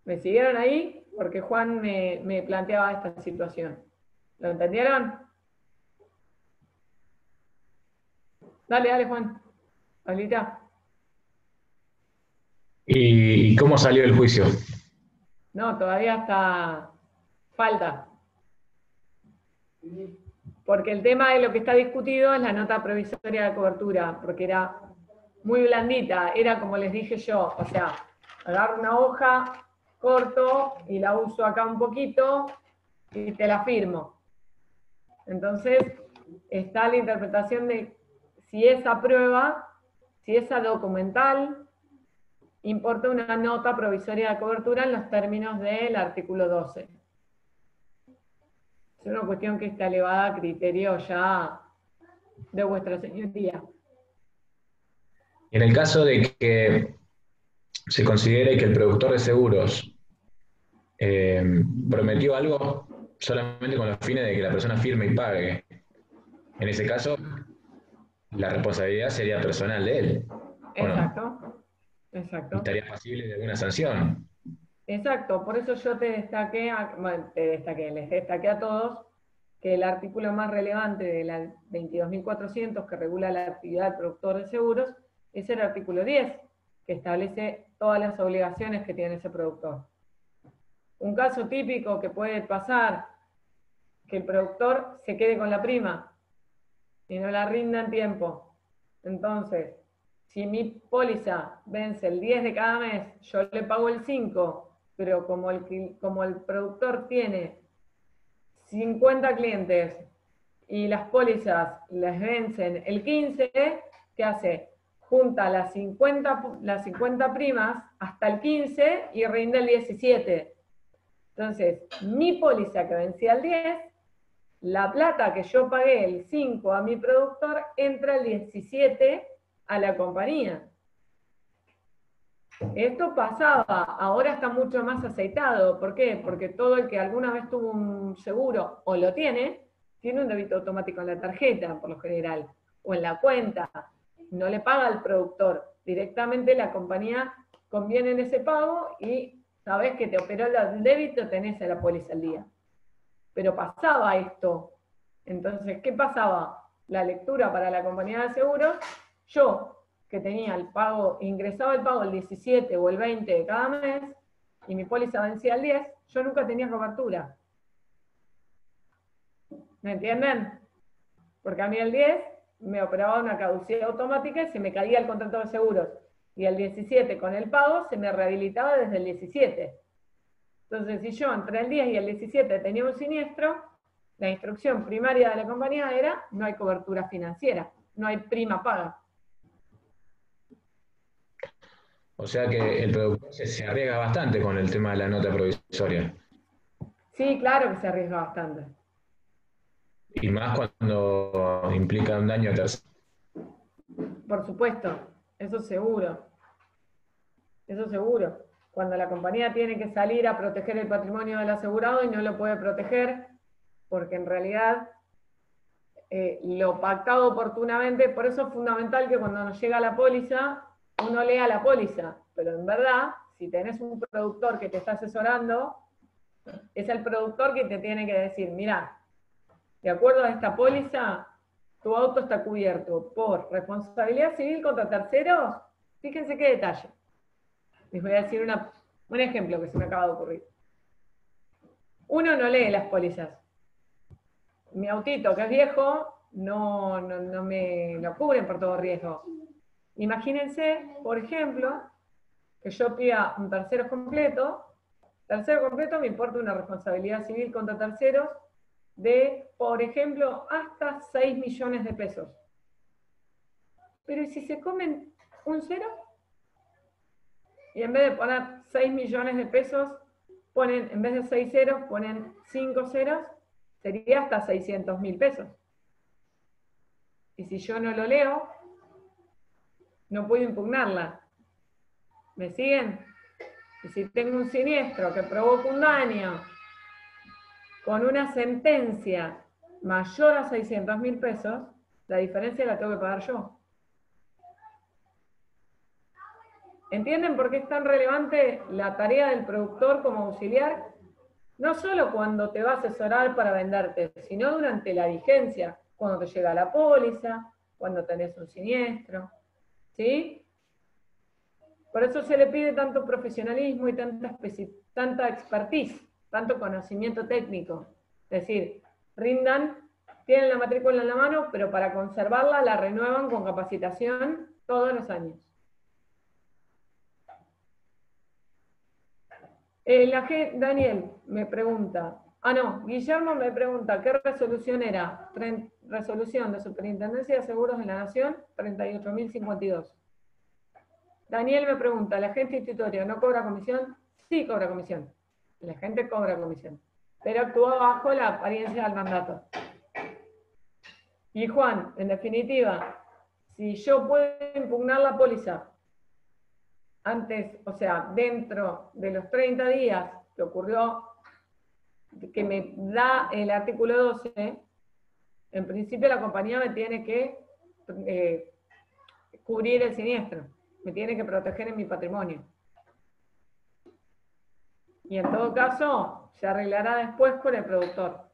¿Me siguieron ahí? Porque Juan me planteaba esta situación. ¿Lo entendieron? Dale, Juan. Pablita. ¿Y cómo salió el juicio? No, todavía está... Falta. Porque el tema de lo que está discutido es la nota provisoria de cobertura, porque era muy blandita, era como les dije yo, o sea, agarro una hoja, corto y la uso acá un poquito y te la firmo. Entonces, está la interpretación de si esa prueba, si esa documental, importa una nota provisoria de cobertura en los términos del artículo 12. Es una cuestión que está elevada a criterio ya de vuestra señoría. En el caso de que se considere que el productor de seguros prometió algo solamente con los fines de que la persona firme y pague, en ese caso la responsabilidad sería personal de él, ¿o no? Exacto, Y exacto. estaría pasible de alguna sanción. Exacto, por eso yo te destaqué, bueno, les destaqué a todos que el artículo más relevante de la 22.400 que regula la actividad del productor de seguros es el artículo 10, que establece todas las obligaciones que tiene ese productor. Un caso típico que puede pasar, que el productor se quede con la prima y no la rinda en tiempo. Entonces, si mi póliza vence el 10 de cada mes, yo le pago el 5, pero como el productor tiene 50 clientes y las pólizas les vencen el 15, ¿qué hace? Junta las 50 primas hasta el 15 y rinde el 17. Entonces, mi póliza que vencía el 10, la plata que yo pagué el 5 a mi productor entra el 17 a la compañía. Esto pasaba, ahora está mucho más aceitado. ¿Por qué? Porque todo el que alguna vez tuvo un seguro o lo tiene un débito automático en la tarjeta, por lo general, o en la cuenta. No le paga al productor. Directamente la compañía conviene en ese pago y sabes que te operó el débito, tenés a la póliza al día. Pero pasaba esto. Entonces, ¿qué pasaba? La lectura para la compañía de seguros, yo que tenía el pago, ingresaba el pago el 17 o el 20 de cada mes, y mi póliza vencía el 10, yo nunca tenía cobertura. ¿Me entienden? Porque a mí el 10 me operaba una caducidad automática y se me caía el contrato de seguros. Y el 17 con el pago se me rehabilitaba desde el 17. Entonces, si yo entre el 10 y el 17 tenía un siniestro, la instrucción primaria de la compañía era: no hay cobertura financiera, no hay prima paga. O sea que el productor se arriesga bastante con el tema de la nota provisoria. Sí, claro que se arriesga bastante. Y más cuando implica un daño a terceros. Por supuesto, eso seguro. Eso seguro. Cuando la compañía tiene que salir a proteger el patrimonio del asegurado y no lo puede proteger, porque en realidad lo pactado oportunamente, por eso es fundamental que cuando nos llega la póliza, uno lea la póliza. Pero en verdad, si tenés un productor que te está asesorando, es el productor que te tiene que decir: mira, de acuerdo a esta póliza, tu auto está cubierto por responsabilidad civil contra terceros. Fíjense qué detalle. Les voy a decir un ejemplo que se me acaba de ocurrir. Uno no lee las pólizas. Mi autito, que es viejo, no me lo cubren por todo riesgo. Imagínense, por ejemplo, que yo pida un tercero completo. Tercero completo me importa una responsabilidad civil contra terceros de, por ejemplo, hasta 6 millones de pesos. Pero ¿y si se comen un cero? y en vez de poner 6 millones de pesos, ponen, en vez de 6 ceros, ponen 5 ceros, sería hasta 600.000 pesos. Y si yo no lo leo, no puedo impugnarla. ¿Me siguen? Y si tengo un siniestro que provoca un daño con una sentencia mayor a 600.000 pesos, la diferencia la tengo que pagar yo. ¿Entienden por qué es tan relevante la tarea del productor como auxiliar? No solo cuando te va a asesorar para venderte, sino durante la vigencia, cuando te llega la póliza, cuando tenés un siniestro, ¿sí? Por eso se le pide tanto profesionalismo y tanta expertise, tanto conocimiento técnico. Es decir, tienen la matrícula en la mano, pero para conservarla la renuevan con capacitación todos los años. Daniel me pregunta, Guillermo me pregunta, ¿qué resolución era? Resolución de Superintendencia de Seguros de la Nación, 38.052. Daniel me pregunta, ¿el agente institutorio no cobra comisión? Sí cobra comisión. El agente cobra comisión, pero actúa bajo la apariencia del mandato. Y Juan, en definitiva, si yo puedo impugnar la póliza antes, o sea, dentro de los 30 días que ocurrió, que me da el artículo 12, en principio la compañía me tiene que cubrir el siniestro, me tiene que proteger en mi patrimonio. Y en todo caso, se arreglará después con el productor.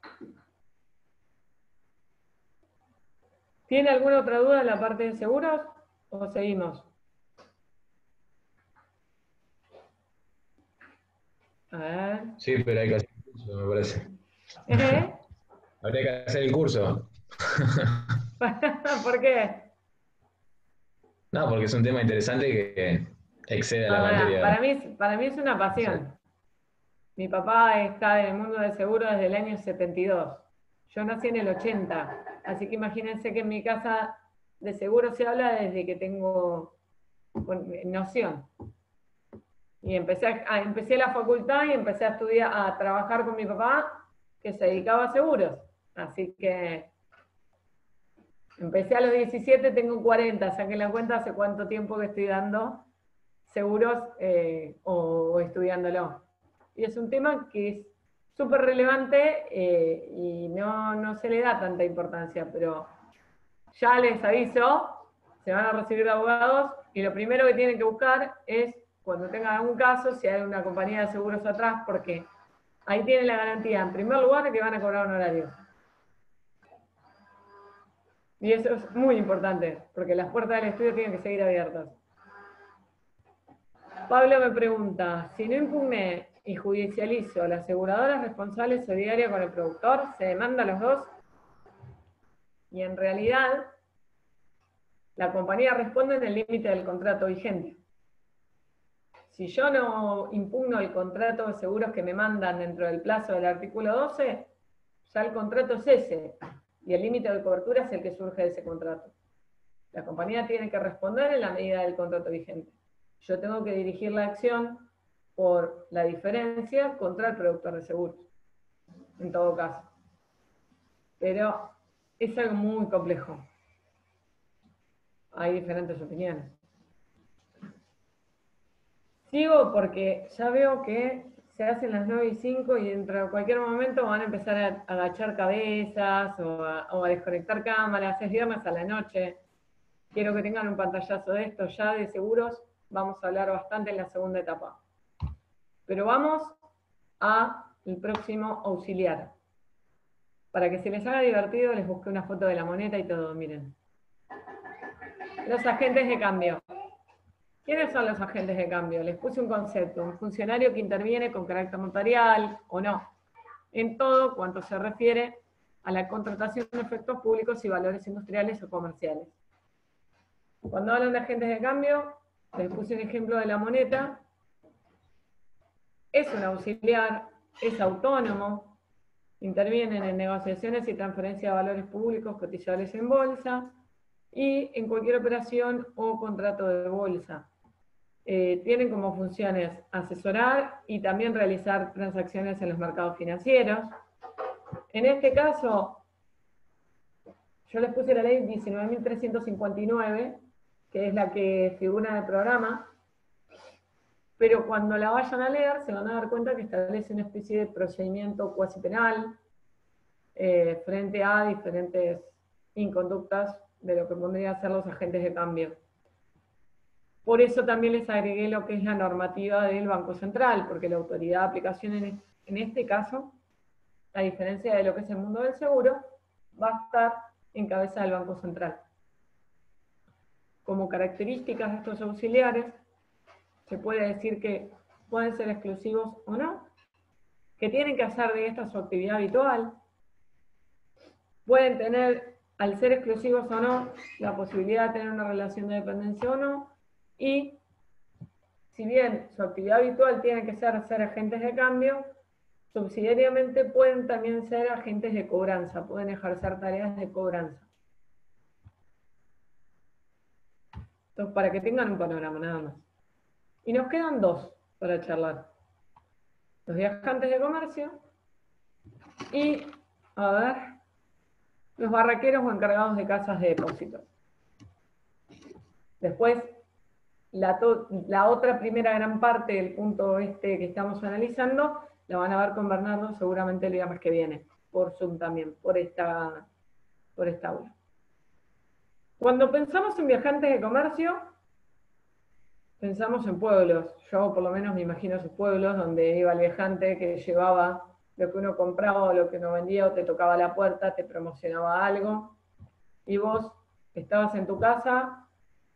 ¿Tiene alguna otra duda en la parte de seguros o seguimos? A ver. Sí, pero hay que hacer el curso, me parece. ¿Eh? Habría que hacer el curso. ¿Por qué? No, porque es un tema interesante que excede a la materia. Para mí es una pasión. Mi papá está en el mundo del seguro desde el año 72. Yo nací en el 80, así que imagínense que en mi casa de seguro se habla desde que tengo noción. Y empecé la facultad y empecé a estudiar, a trabajar con mi papá, que se dedicaba a seguros. Así que empecé a los 17, tengo 40, saquen la cuenta hace cuánto tiempo que estoy dando seguros o estudiándolo. Y es un tema que es súper relevante y no se le da tanta importancia, pero ya les aviso, se van a recibir abogados y lo primero que tienen que buscar es, cuando tengan algún caso, si hay una compañía de seguros atrás, porque ahí tienen la garantía, en primer lugar, de que van a cobrar un horario. Y eso es muy importante, porque las puertas del estudio tienen que seguir abiertas. Pablo me pregunta, si no impugné y judicializo, ¿la aseguradora es responsable solidaria con el productor? ¿Se demanda a los dos? Y en realidad, la compañía responde en el límite del contrato vigente. Si yo no impugno el contrato de seguros que me mandan dentro del plazo del artículo 12, ya el contrato es ese, y el límite de cobertura es el que surge de ese contrato. La compañía tiene que responder en la medida del contrato vigente. Yo tengo que dirigir la acción por la diferencia contra el productor de seguros, en todo caso. Pero es algo muy complejo. Hay diferentes opiniones. Sigo porque ya veo que se hacen las 9:05 y dentro de cualquier momento van a empezar a agachar cabezas o a desconectar cámaras. Es viernes a la noche. Quiero que tengan un pantallazo de esto. Ya de seguros vamos a hablar bastante en la segunda etapa. Pero vamos al próximo auxiliar. Para que se les haga divertido, les busqué una foto de la moneda y todo, miren. Los agentes de cambio. ¿Quiénes son los agentes de cambio? Les puse un concepto, un funcionario que interviene con carácter notarial o no, en todo cuanto se refiere a la contratación de efectos públicos y valores industriales o comerciales. Cuando hablan de agentes de cambio, les puse un ejemplo de la moneda. Es un auxiliar, es autónomo, intervienen en negociaciones y transferencia de valores públicos cotizables en bolsa y en cualquier operación o contrato de bolsa. tienen como funciones asesorar y también realizar transacciones en los mercados financieros. En este caso, yo les puse la ley 19.359, que es la que figura en el programa, pero cuando la vayan a leer se van a dar cuenta que establece una especie de procedimiento cuasi penal frente a diferentes inconductas de lo que podrían ser los agentes de cambio. Por eso también les agregué lo que es la normativa del Banco Central, porque la autoridad de aplicación en este caso, a diferencia de lo que es el mundo del seguro, va a estar en cabeza del Banco Central. Como características de estos auxiliares, se puede decir que pueden ser exclusivos o no, que tienen que hacer de esta su actividad habitual, pueden tener, al ser exclusivos o no, la posibilidad de tener una relación de dependencia o no, y si bien su actividad habitual tiene que ser agentes de cambio, subsidiariamente pueden también ser agentes de cobranza, pueden ejercer tareas de cobranza. Entonces, para que tengan un panorama nada más. Y nos quedan dos para charlar. Los viajantes de comercio y, a ver, los barraqueros o encargados de casas de depósito. Después, la otra primera gran parte del punto que estamos analizando, la van a ver con Bernardo seguramente el viernes que viene, por Zoom también, por esta aula. Cuando pensamos en viajantes de comercio, pensamos en pueblos. Yo por lo menos me imagino esos pueblos donde iba el viajante que llevaba lo que uno compraba o lo que uno vendía, o te tocaba la puerta, te promocionaba algo, y vos estabas en tu casa,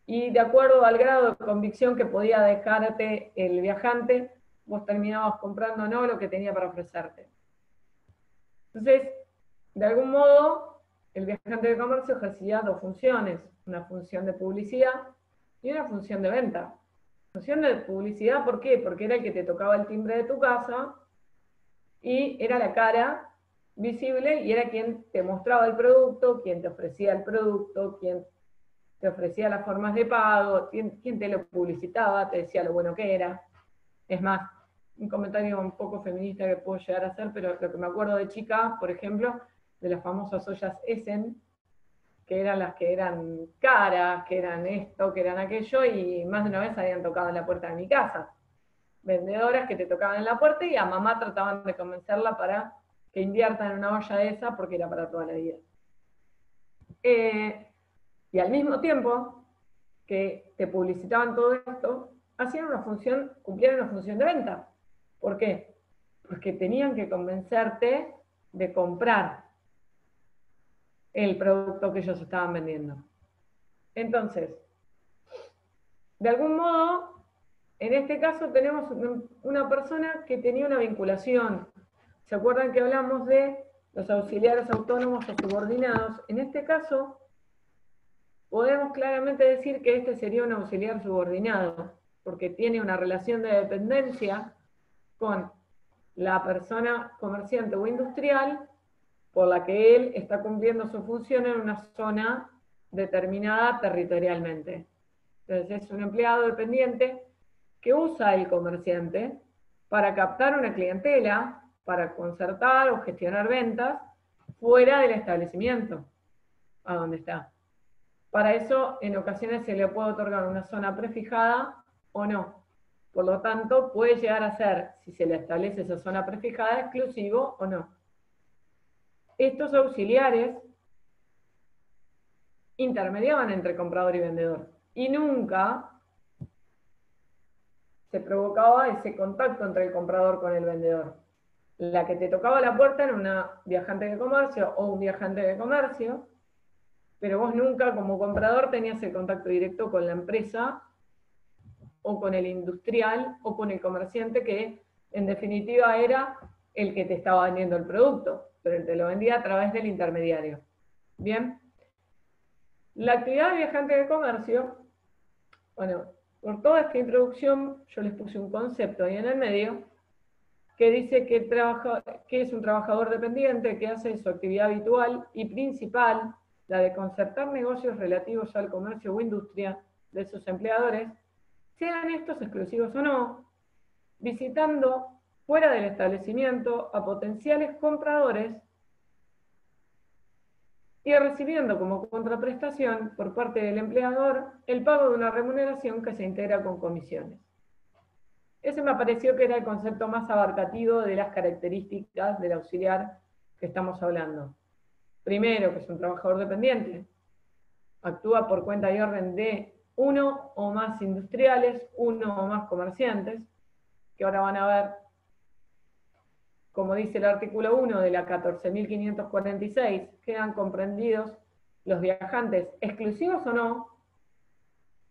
y de acuerdo al grado de convicción que podía dejarte el viajante, vos terminabas comprando o no lo que tenía para ofrecerte. Entonces, de algún modo, el viajante de comercio ejercía dos funciones, una función de publicidad y una función de venta. Función de publicidad, ¿por qué? Porque era el que te tocaba el timbre de tu casa y era la cara visible y era quien te mostraba el producto, quien te ofrecía el producto, quien te ofrecía las formas de pago, quien te lo publicitaba, te decía lo bueno que era. Es más, un comentario un poco feminista que puedo llegar a hacer, pero lo que me acuerdo de chica, por ejemplo, de las famosas ollas Essen, que eran las que eran caras, que eran esto, que eran aquello, y más de una vez habían tocado en la puerta de mi casa. Vendedoras que te tocaban en la puerta y a mamá trataban de convencerla para que invierta en una olla de esa porque era para toda la vida. Y al mismo tiempo que te publicitaban todo esto, cumplían una función de venta. ¿Por qué? Porque tenían que convencerte de comprar el producto que ellos estaban vendiendo. Entonces, de algún modo, en este caso tenemos una persona que tenía una vinculación. ¿Se acuerdan que hablamos de los auxiliares autónomos o subordinados? En este caso, podemos claramente decir que este sería un auxiliar subordinado, porque tiene una relación de dependencia con la persona comerciante o industrial por la que él está cumpliendo su función en una zona determinada territorialmente. Entonces es un empleado dependiente que usa el comerciante para captar una clientela, para concertar o gestionar ventas fuera del establecimiento a donde está. Para eso, en ocasiones se le puede otorgar una zona prefijada o no. Por lo tanto, puede llegar a ser, si se le establece esa zona prefijada, exclusivo o no. Estos auxiliares intermediaban entre comprador y vendedor. Y nunca se provocaba ese contacto entre el comprador con el vendedor. La que te tocaba la puerta era una viajante de comercio o un viajante de comercio, pero vos nunca como comprador tenías el contacto directo con la empresa o con el industrial o con el comerciante que en definitiva era el que te estaba vendiendo el producto, pero te lo vendía a través del intermediario. Bien. La actividad de viajante de comercio, bueno, por toda esta introducción yo les puse un concepto ahí en el medio que dice que es un trabajador dependiente que hace su actividad habitual y principal, la de concertar negocios relativos al comercio o industria de sus empleadores, sean estos exclusivos o no, visitando fuera del establecimiento a potenciales compradores y recibiendo como contraprestación por parte del empleador el pago de una remuneración que se integra con comisiones. Ese me pareció que era el concepto más abarcativo de las características del auxiliar que estamos hablando. Primero, que es un trabajador dependiente, actúa por cuenta y orden de uno o más industriales, uno o más comerciantes, que ahora van a ver, como dice el artículo 1 de la 14.546, quedan comprendidos los viajantes, exclusivos o no,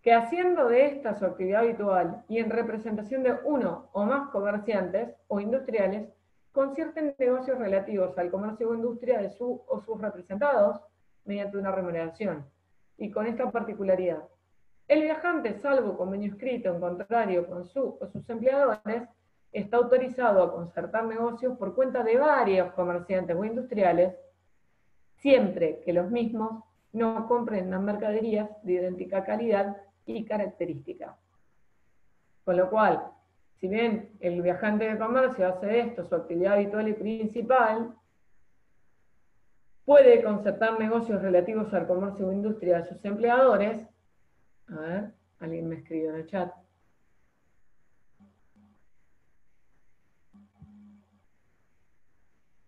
que haciendo de esta su actividad habitual y en representación de uno o más comerciantes o industriales, concierten negocios relativos al comercio o industria de su o sus representados mediante una remuneración. Y con esta particularidad, el viajante, salvo convenio escrito en contrario con su o sus empleadores, está autorizado a concertar negocios por cuenta de varios comerciantes o industriales, siempre que los mismos no compren las mercaderías de idéntica calidad y característica. Con lo cual, si bien el viajante de comercio hace de esto su actividad habitual y principal, puede concertar negocios relativos al comercio o industria de sus empleadores. A ver, alguien me escribió en el chat.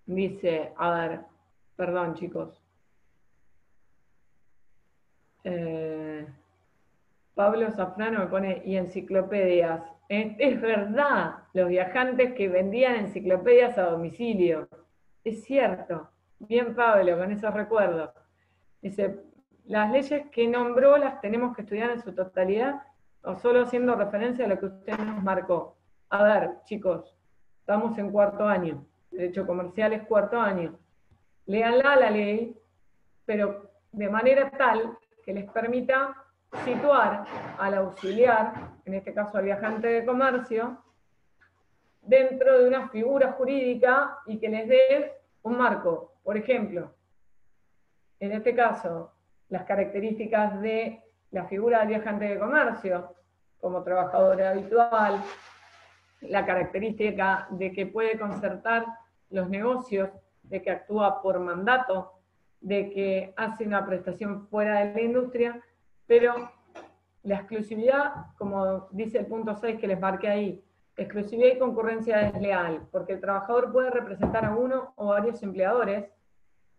Dice, a ver, perdón chicos. Pablo Zafrano me pone, y enciclopedias. Es verdad, los viajantes que vendían enciclopedias a domicilio. Es cierto. Bien, Pablo, con esos recuerdos. Dice, las leyes que nombró las tenemos que estudiar en su totalidad o solo haciendo referencia a lo que usted nos marcó. A ver, chicos, estamos en cuarto año. Derecho comercial es cuarto año. Léanla la ley, pero de manera tal que les permita situar al auxiliar, en este caso al viajante de comercio, dentro de una figura jurídica y que les dé un marco. Por ejemplo, en este caso, las características de la figura del viajante de comercio, como trabajador habitual, la característica de que puede concertar los negocios, de que actúa por mandato, de que hace una prestación fuera de la industria, pero la exclusividad, como dice el punto 6 que les marqué ahí, exclusividad y concurrencia desleal, porque el trabajador puede representar a uno o varios empleadores,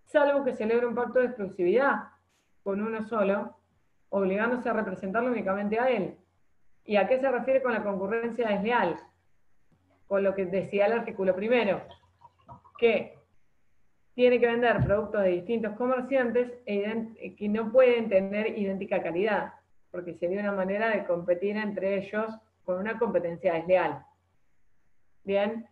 salvo que celebre un pacto de exclusividad con uno solo, obligándose a representarlo únicamente a él. ¿Y a qué se refiere con la concurrencia desleal? Con lo que decía el artículo primero, que tiene que vender productos de distintos comerciantes que no pueden tener idéntica calidad, porque sería una manera de competir entre ellos con una competencia desleal. Bien.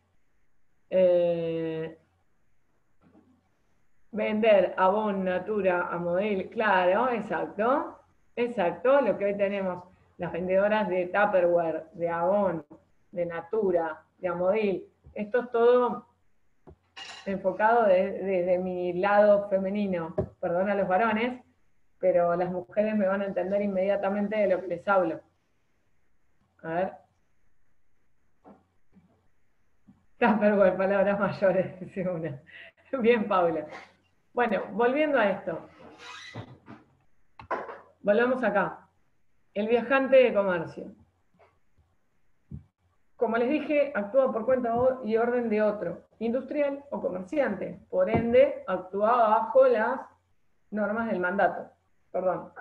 Vender Avon, Natura, Amodel, claro, exacto. Exacto, lo que hoy tenemos, las vendedoras de Tupperware, de Avon, de Natura, de Amodel. Esto es todo enfocado desde mi lado femenino. Perdón a los varones, pero las mujeres me van a entender inmediatamente de lo que les hablo. A ver. Tupperware, palabras mayores, dice una. Bien, Paula. Bueno, volviendo a esto. Volvamos acá. El viajante de comercio. Como les dije, actúa por cuenta y orden de otro, industrial o comerciante. Por ende, actúa bajo las normas del mandato. Perdón.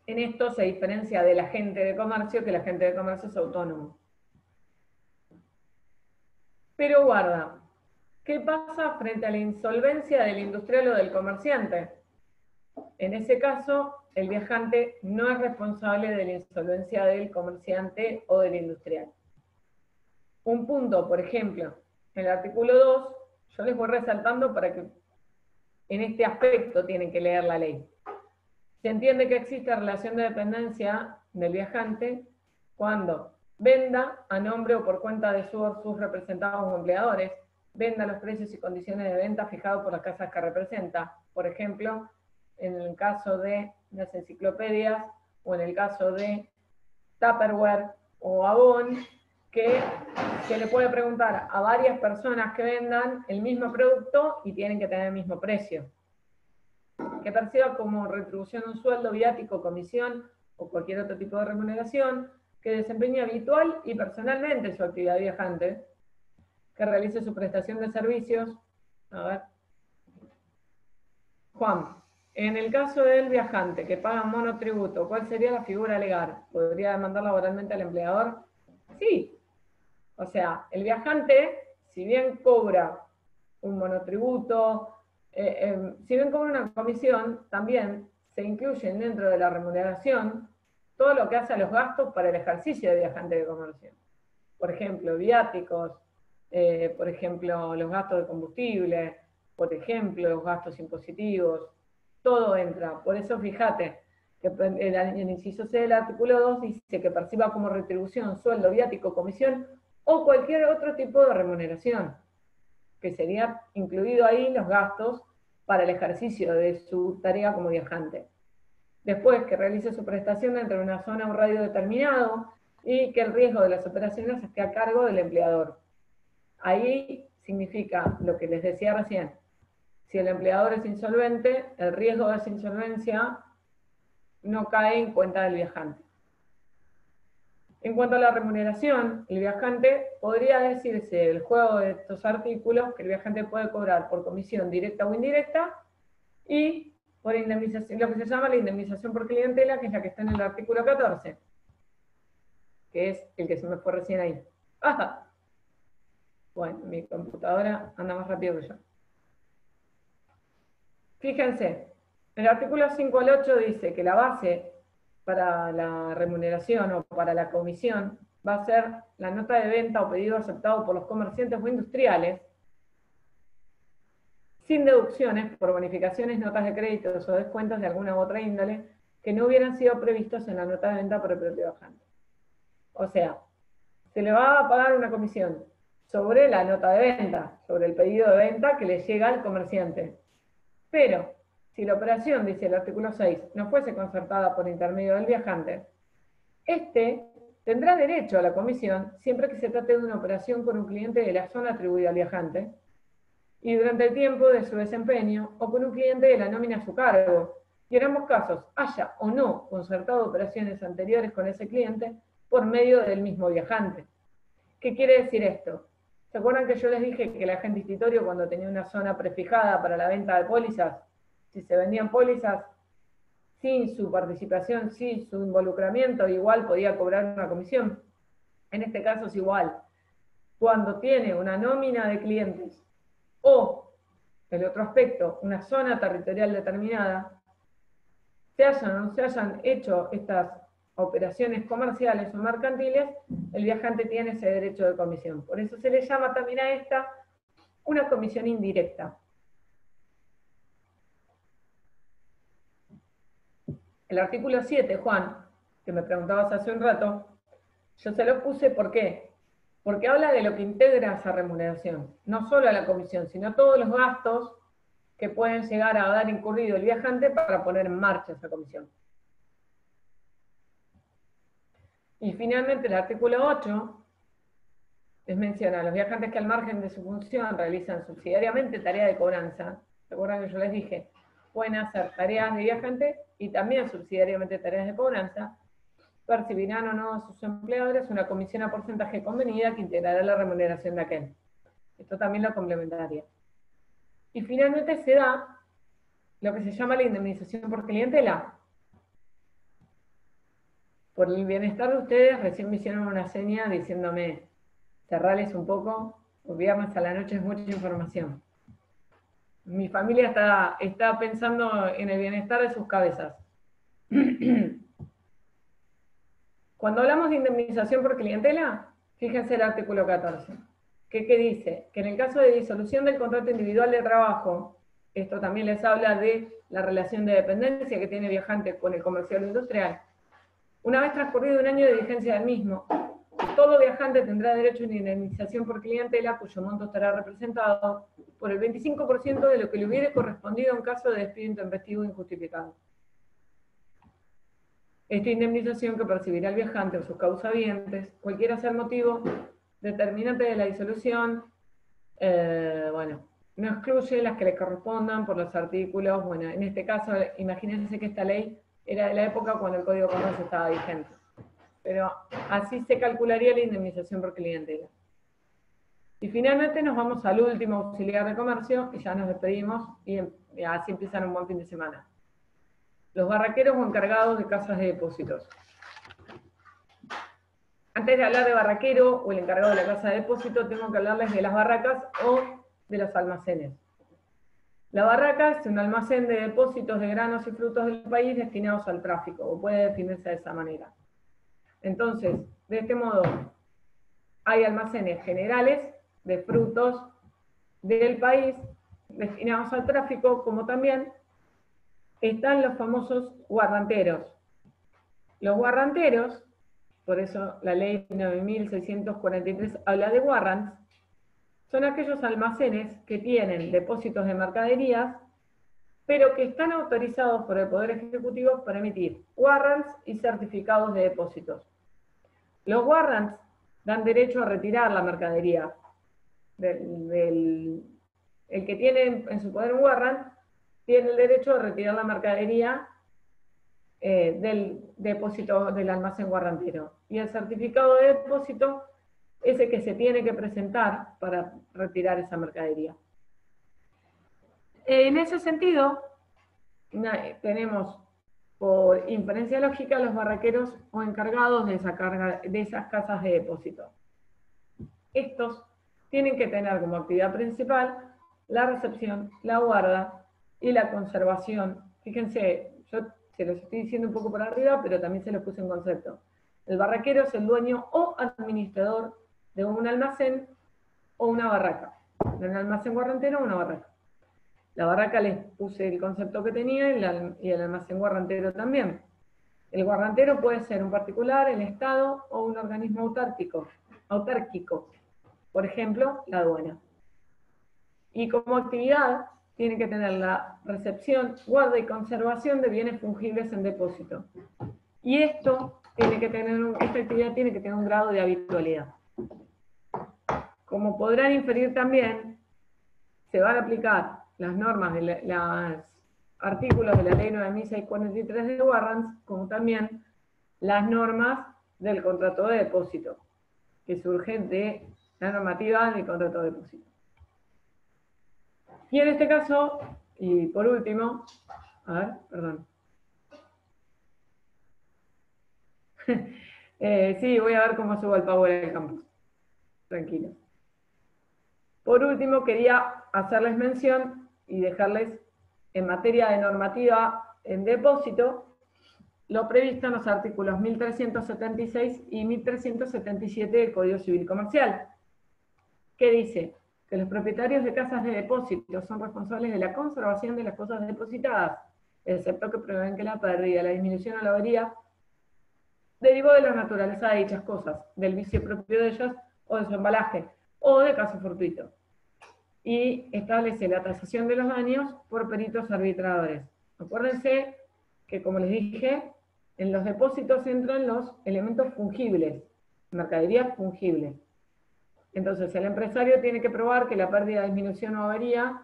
En esto se diferencia del agente de comercio, que el agente de comercio es autónomo. Pero guarda, ¿qué pasa frente a la insolvencia del industrial o del comerciante? En ese caso, el viajante no es responsable de la insolvencia del comerciante o del industrial. Un punto, por ejemplo, en el artículo 2, yo les voy resaltando para que en este aspecto tienen que leer la ley. Se entiende que existe relación de dependencia del viajante cuando venda a nombre o por cuenta de sus representados o empleadores, venda los precios y condiciones de venta fijados por las casas que representa. Por ejemplo, en el caso de las enciclopedias, o en el caso de Tupperware o Avon, que se le puede preguntar a varias personas que vendan el mismo producto y tienen que tener el mismo precio. Que perciba como retribución un sueldo, viático, comisión o cualquier otro tipo de remuneración, que desempeñe habitual y personalmente su actividad viajante, que realice su prestación de servicios. A ver. Juan, en el caso del viajante que paga monotributo, ¿cuál sería la figura legal? ¿Podría demandar laboralmente al empleador? Sí. O sea, el viajante, si bien cobra un monotributo, si bien cobra una comisión, también se incluyen dentro de la remuneración todo lo que hace a los gastos para el ejercicio de viajante de comercio. Por ejemplo, viáticos, por ejemplo, los gastos de combustible, por ejemplo, los gastos impositivos, todo entra. Por eso fíjate que el inciso C del artículo 2 dice que perciba como retribución, sueldo, viático, comisión o cualquier otro tipo de remuneración, que sería incluido ahí los gastos para el ejercicio de su tarea como viajante. Después, que realice su prestación dentro de una zona o radio determinado y que el riesgo de las operaciones esté a cargo del empleador. Ahí significa lo que les decía recién. Si el empleador es insolvente, el riesgo de esa insolvencia no cae en cuenta del viajante. En cuanto a la remuneración, el viajante podría decirse del juego de estos artículos que el viajante puede cobrar por comisión directa o indirecta y por indemnización, lo que se llama la indemnización por clientela, que es la que está en el artículo 14, que es el que se me fue recién ahí. ¡Ah! Bueno, mi computadora anda más rápido que yo. Fíjense, el artículo 5 al 8 dice que la base para la remuneración o para la comisión va a ser la nota de venta o pedido aceptado por los comerciantes o industriales, sin deducciones por bonificaciones, notas de créditos o descuentos de alguna u otra índole que no hubieran sido previstos en la nota de venta por el propio viajante. O sea, se le va a pagar una comisión sobre la nota de venta, sobre el pedido de venta que le llega al comerciante. Pero, si la operación, dice el artículo 6, no fuese concertada por intermedio del viajante, este tendrá derecho a la comisión siempre que se trate de una operación con un cliente de la zona atribuida al viajante y durante el tiempo de su desempeño o con un cliente de la nómina a su cargo, y en ambos casos haya o no concertado operaciones anteriores con ese cliente por medio del mismo viajante. ¿Qué quiere decir esto? ¿Se acuerdan que yo les dije que el agente institutorio, cuando tenía una zona prefijada para la venta de pólizas, si se vendían pólizas sin su participación, sin su involucramiento, igual podía cobrar una comisión? En este caso es igual. Cuando tiene una nómina de clientes o, el otro aspecto, una zona territorial determinada, se hayan o no se hayan hecho estas operaciones comerciales o mercantiles, el viajante tiene ese derecho de comisión. Por eso se le llama también a esta una comisión indirecta. El artículo 7, Juan, que me preguntabas hace un rato, yo se lo puse, ¿por qué? Porque habla de lo que integra esa remuneración, no solo a la comisión, sino todos los gastos que pueden llegar a dar incurrido el viajante para poner en marcha esa comisión. Y finalmente el artículo 8 les menciona a los viajantes que al margen de su función realizan subsidiariamente tareas de cobranza. ¿Se acuerdan que yo les dije? Pueden hacer tareas de viajante y también subsidiariamente tareas de cobranza. Percibirán o no a sus empleadores una comisión a porcentaje convenida que integrará la remuneración de aquel. Esto también lo complementaría. Y finalmente se da lo que se llama la indemnización por clientela. Por el bienestar de ustedes, recién me hicieron una seña diciéndome, cerrales un poco, los viernes a la noche es mucha información. Mi familia está pensando en el bienestar de sus cabezas. Cuando hablamos de indemnización por clientela, fíjense el artículo 14, que dice que en el caso de disolución del contrato individual de trabajo, esto también les habla de la relación de dependencia que tiene el viajante con el comercial o industrial. Una vez transcurrido un año de vigencia del mismo, todo viajante tendrá derecho a una indemnización por clientela cuyo monto estará representado por el 25% de lo que le hubiere correspondido en caso de despido intempestivo injustificado. Esta indemnización que percibirá el viajante o sus causavientes, cualquiera sea el motivo determinante de la disolución, bueno, no excluye las que le correspondan por los artículos, bueno, en este caso, imagínense que esta ley era de la época cuando el Código de Comercio estaba vigente. Pero así se calcularía la indemnización por clientela. Y finalmente nos vamos al último auxiliar de comercio, y ya nos despedimos, y así empiezan un buen fin de semana. Los barraqueros o encargados de casas de depósitos. Antes de hablar de barraquero o el encargado de la casa de depósito, tengo que hablarles de las barracas o de los almacenes. La barraca es un almacén de depósitos de granos y frutos del país destinados al tráfico, o puede definirse de esa manera. Entonces, de este modo, hay almacenes generales de frutos del país destinados al tráfico, como también están los famosos guardanteros. Los guardanteros, por eso la ley 9643 habla de warrants, son aquellos almacenes que tienen depósitos de mercaderías, pero que están autorizados por el Poder Ejecutivo para emitir warrants y certificados de depósitos. Los warrants dan derecho a retirar la mercadería. El que tiene en su poder un warrant tiene el derecho a retirar la mercadería del depósito del almacén guarrantero. Y el certificado de depósito es el que se tiene que presentar para retirar esa mercadería. En ese sentido, tenemos por inferencia lógica los barraqueros o encargados de esas casas de depósito. Estos tienen que tener como actividad principal la recepción, la guarda y la conservación. Fíjense, yo se los estoy diciendo un poco por arriba, pero también se los puse en concepto. El barraquero es el dueño o administrador de un almacén o una barraca. De un almacén guarrantero o una barraca. La barraca les puse el concepto que tenía y el almacén guarrantero también. El guarrantero puede ser un particular, el Estado o un organismo autárquico. Por ejemplo, la aduana. Y como actividad tiene que tener la recepción, guarda y conservación de bienes fungibles en depósito. Y esta actividad tiene que tener un grado de habitualidad. Como podrán inferir también, se van a aplicar las normas de los artículos de la ley 9643 de warrants, como también las normas del contrato de depósito, que surgen de la normativa del contrato de depósito. Y en este caso, y por último, a ver, perdón. Sí, voy a ver cómo subo el Power al campus. Tranquilo. Por último, quería hacerles mención y dejarles en materia de normativa en depósito lo previsto en los artículos 1376 y 1377 del Código Civil Comercial, que dice que los propietarios de casas de depósito son responsables de la conservación de las cosas depositadas, excepto que prueben que la pérdida, la disminución o la avería derivó de la naturaleza de dichas cosas, del vicio propio de ellas o de su embalaje, o de caso fortuito. Y establece la tasación de los daños por peritos arbitradores. Acuérdense que, como les dije, en los depósitos entran los elementos fungibles, mercadería fungible. Entonces, el empresario tiene que probar que la pérdida, disminución o avería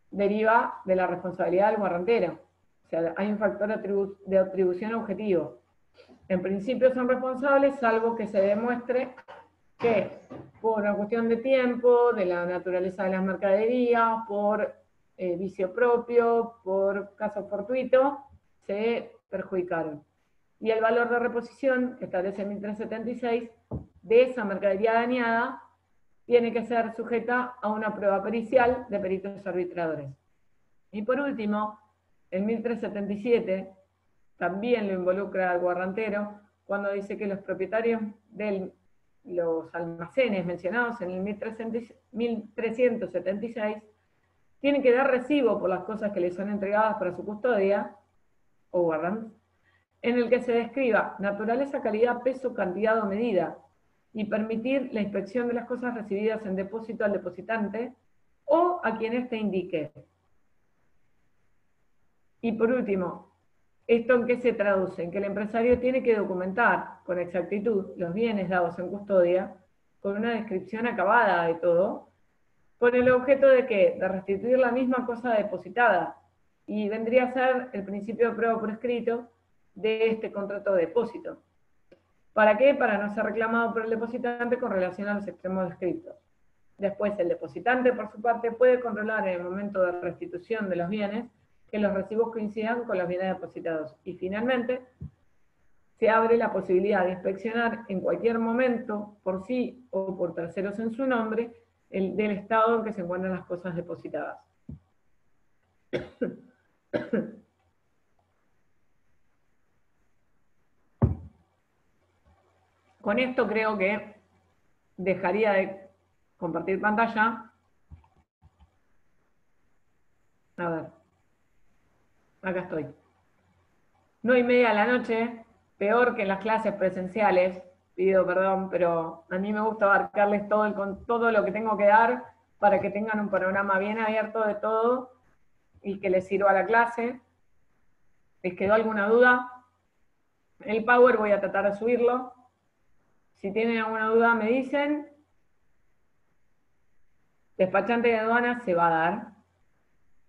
deriva de la responsabilidad del guarrantero. O sea, hay un factor de atribución objetivo. En principio son responsables, salvo que se demuestre que por una cuestión de tiempo, de la naturaleza de las mercaderías, por vicio propio, por caso fortuito, se perjudicaron. Y el valor de reposición, que establece 1376, de esa mercadería dañada, tiene que ser sujeta a una prueba pericial de peritos arbitradores. Y por último, el 1377 también lo involucra al guarrantero, cuando dice que los propietarios de los almacenes mencionados en el 1376 tienen que dar recibo por las cosas que les son entregadas para su custodia, o warrants, en el que se describa naturaleza, calidad, peso, cantidad o medida, y permitir la inspección de las cosas recibidas en depósito al depositante o a quien éste indique. Y por último, ¿Esto en qué se traduce? En que el empresario tiene que documentar con exactitud los bienes dados en custodia, con una descripción acabada de todo, con el objeto de ¿qué? De restituir la misma cosa depositada. Y vendría a ser el principio de prueba por escrito de este contrato de depósito. ¿Para qué? Para no ser reclamado por el depositante con relación a los extremos descritos. Después, el depositante, por su parte, puede controlar en el momento de restitución de los bienes que los recibos coincidan con los bienes depositados. Y finalmente, se abre la posibilidad de inspeccionar en cualquier momento, por sí o por terceros en su nombre, del estado en que se encuentran las cosas depositadas. Con esto creo que dejaría de compartir pantalla. A ver, acá estoy. 9:30 de la noche, peor que en las clases presenciales, pido perdón, pero a mí me gusta abarcarles todo lo que tengo que dar para que tengan un panorama bien abierto de todo y que les sirva a la clase. ¿Les quedó alguna duda? El Power voy a tratar de subirlo. Si tienen alguna duda me dicen. Despachante de aduanas se va a dar.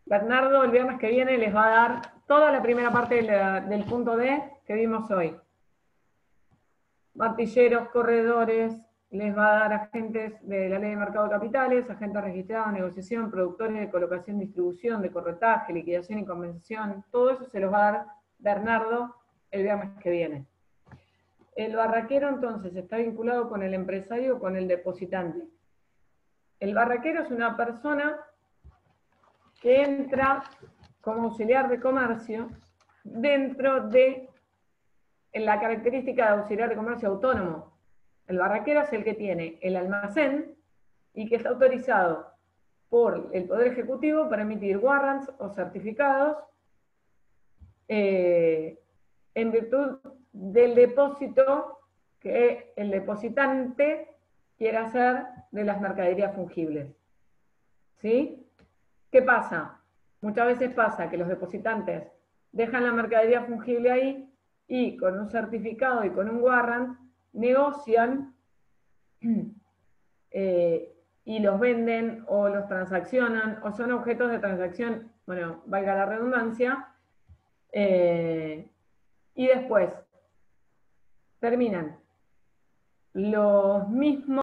Bernardo el viernes que viene les va a dar toda la primera parte del punto D que vimos hoy. Martilleros, corredores, les va a dar agentes de la ley de mercado de capitales, agentes registrados, negociación, productores de colocación, distribución, de corretaje, liquidación y compensación. Todo eso se los va a dar Bernardo el viernes que viene. El barraquero entonces está vinculado con el empresario o con el depositante. El barraquero es una persona que entra como auxiliar de comercio dentro de la característica de auxiliar de comercio autónomo. El barraquero es el que tiene el almacén y que está autorizado por el Poder Ejecutivo para emitir warrants o certificados en virtud del depósito que el depositante quiera hacer de las mercaderías fungibles. ¿Sí? ¿Qué pasa? Muchas veces pasa que los depositantes dejan la mercadería fungible ahí y con un certificado y con un warrant negocian y los venden o los transaccionan o son objetos de transacción, bueno, valga la redundancia, y después terminan los mismos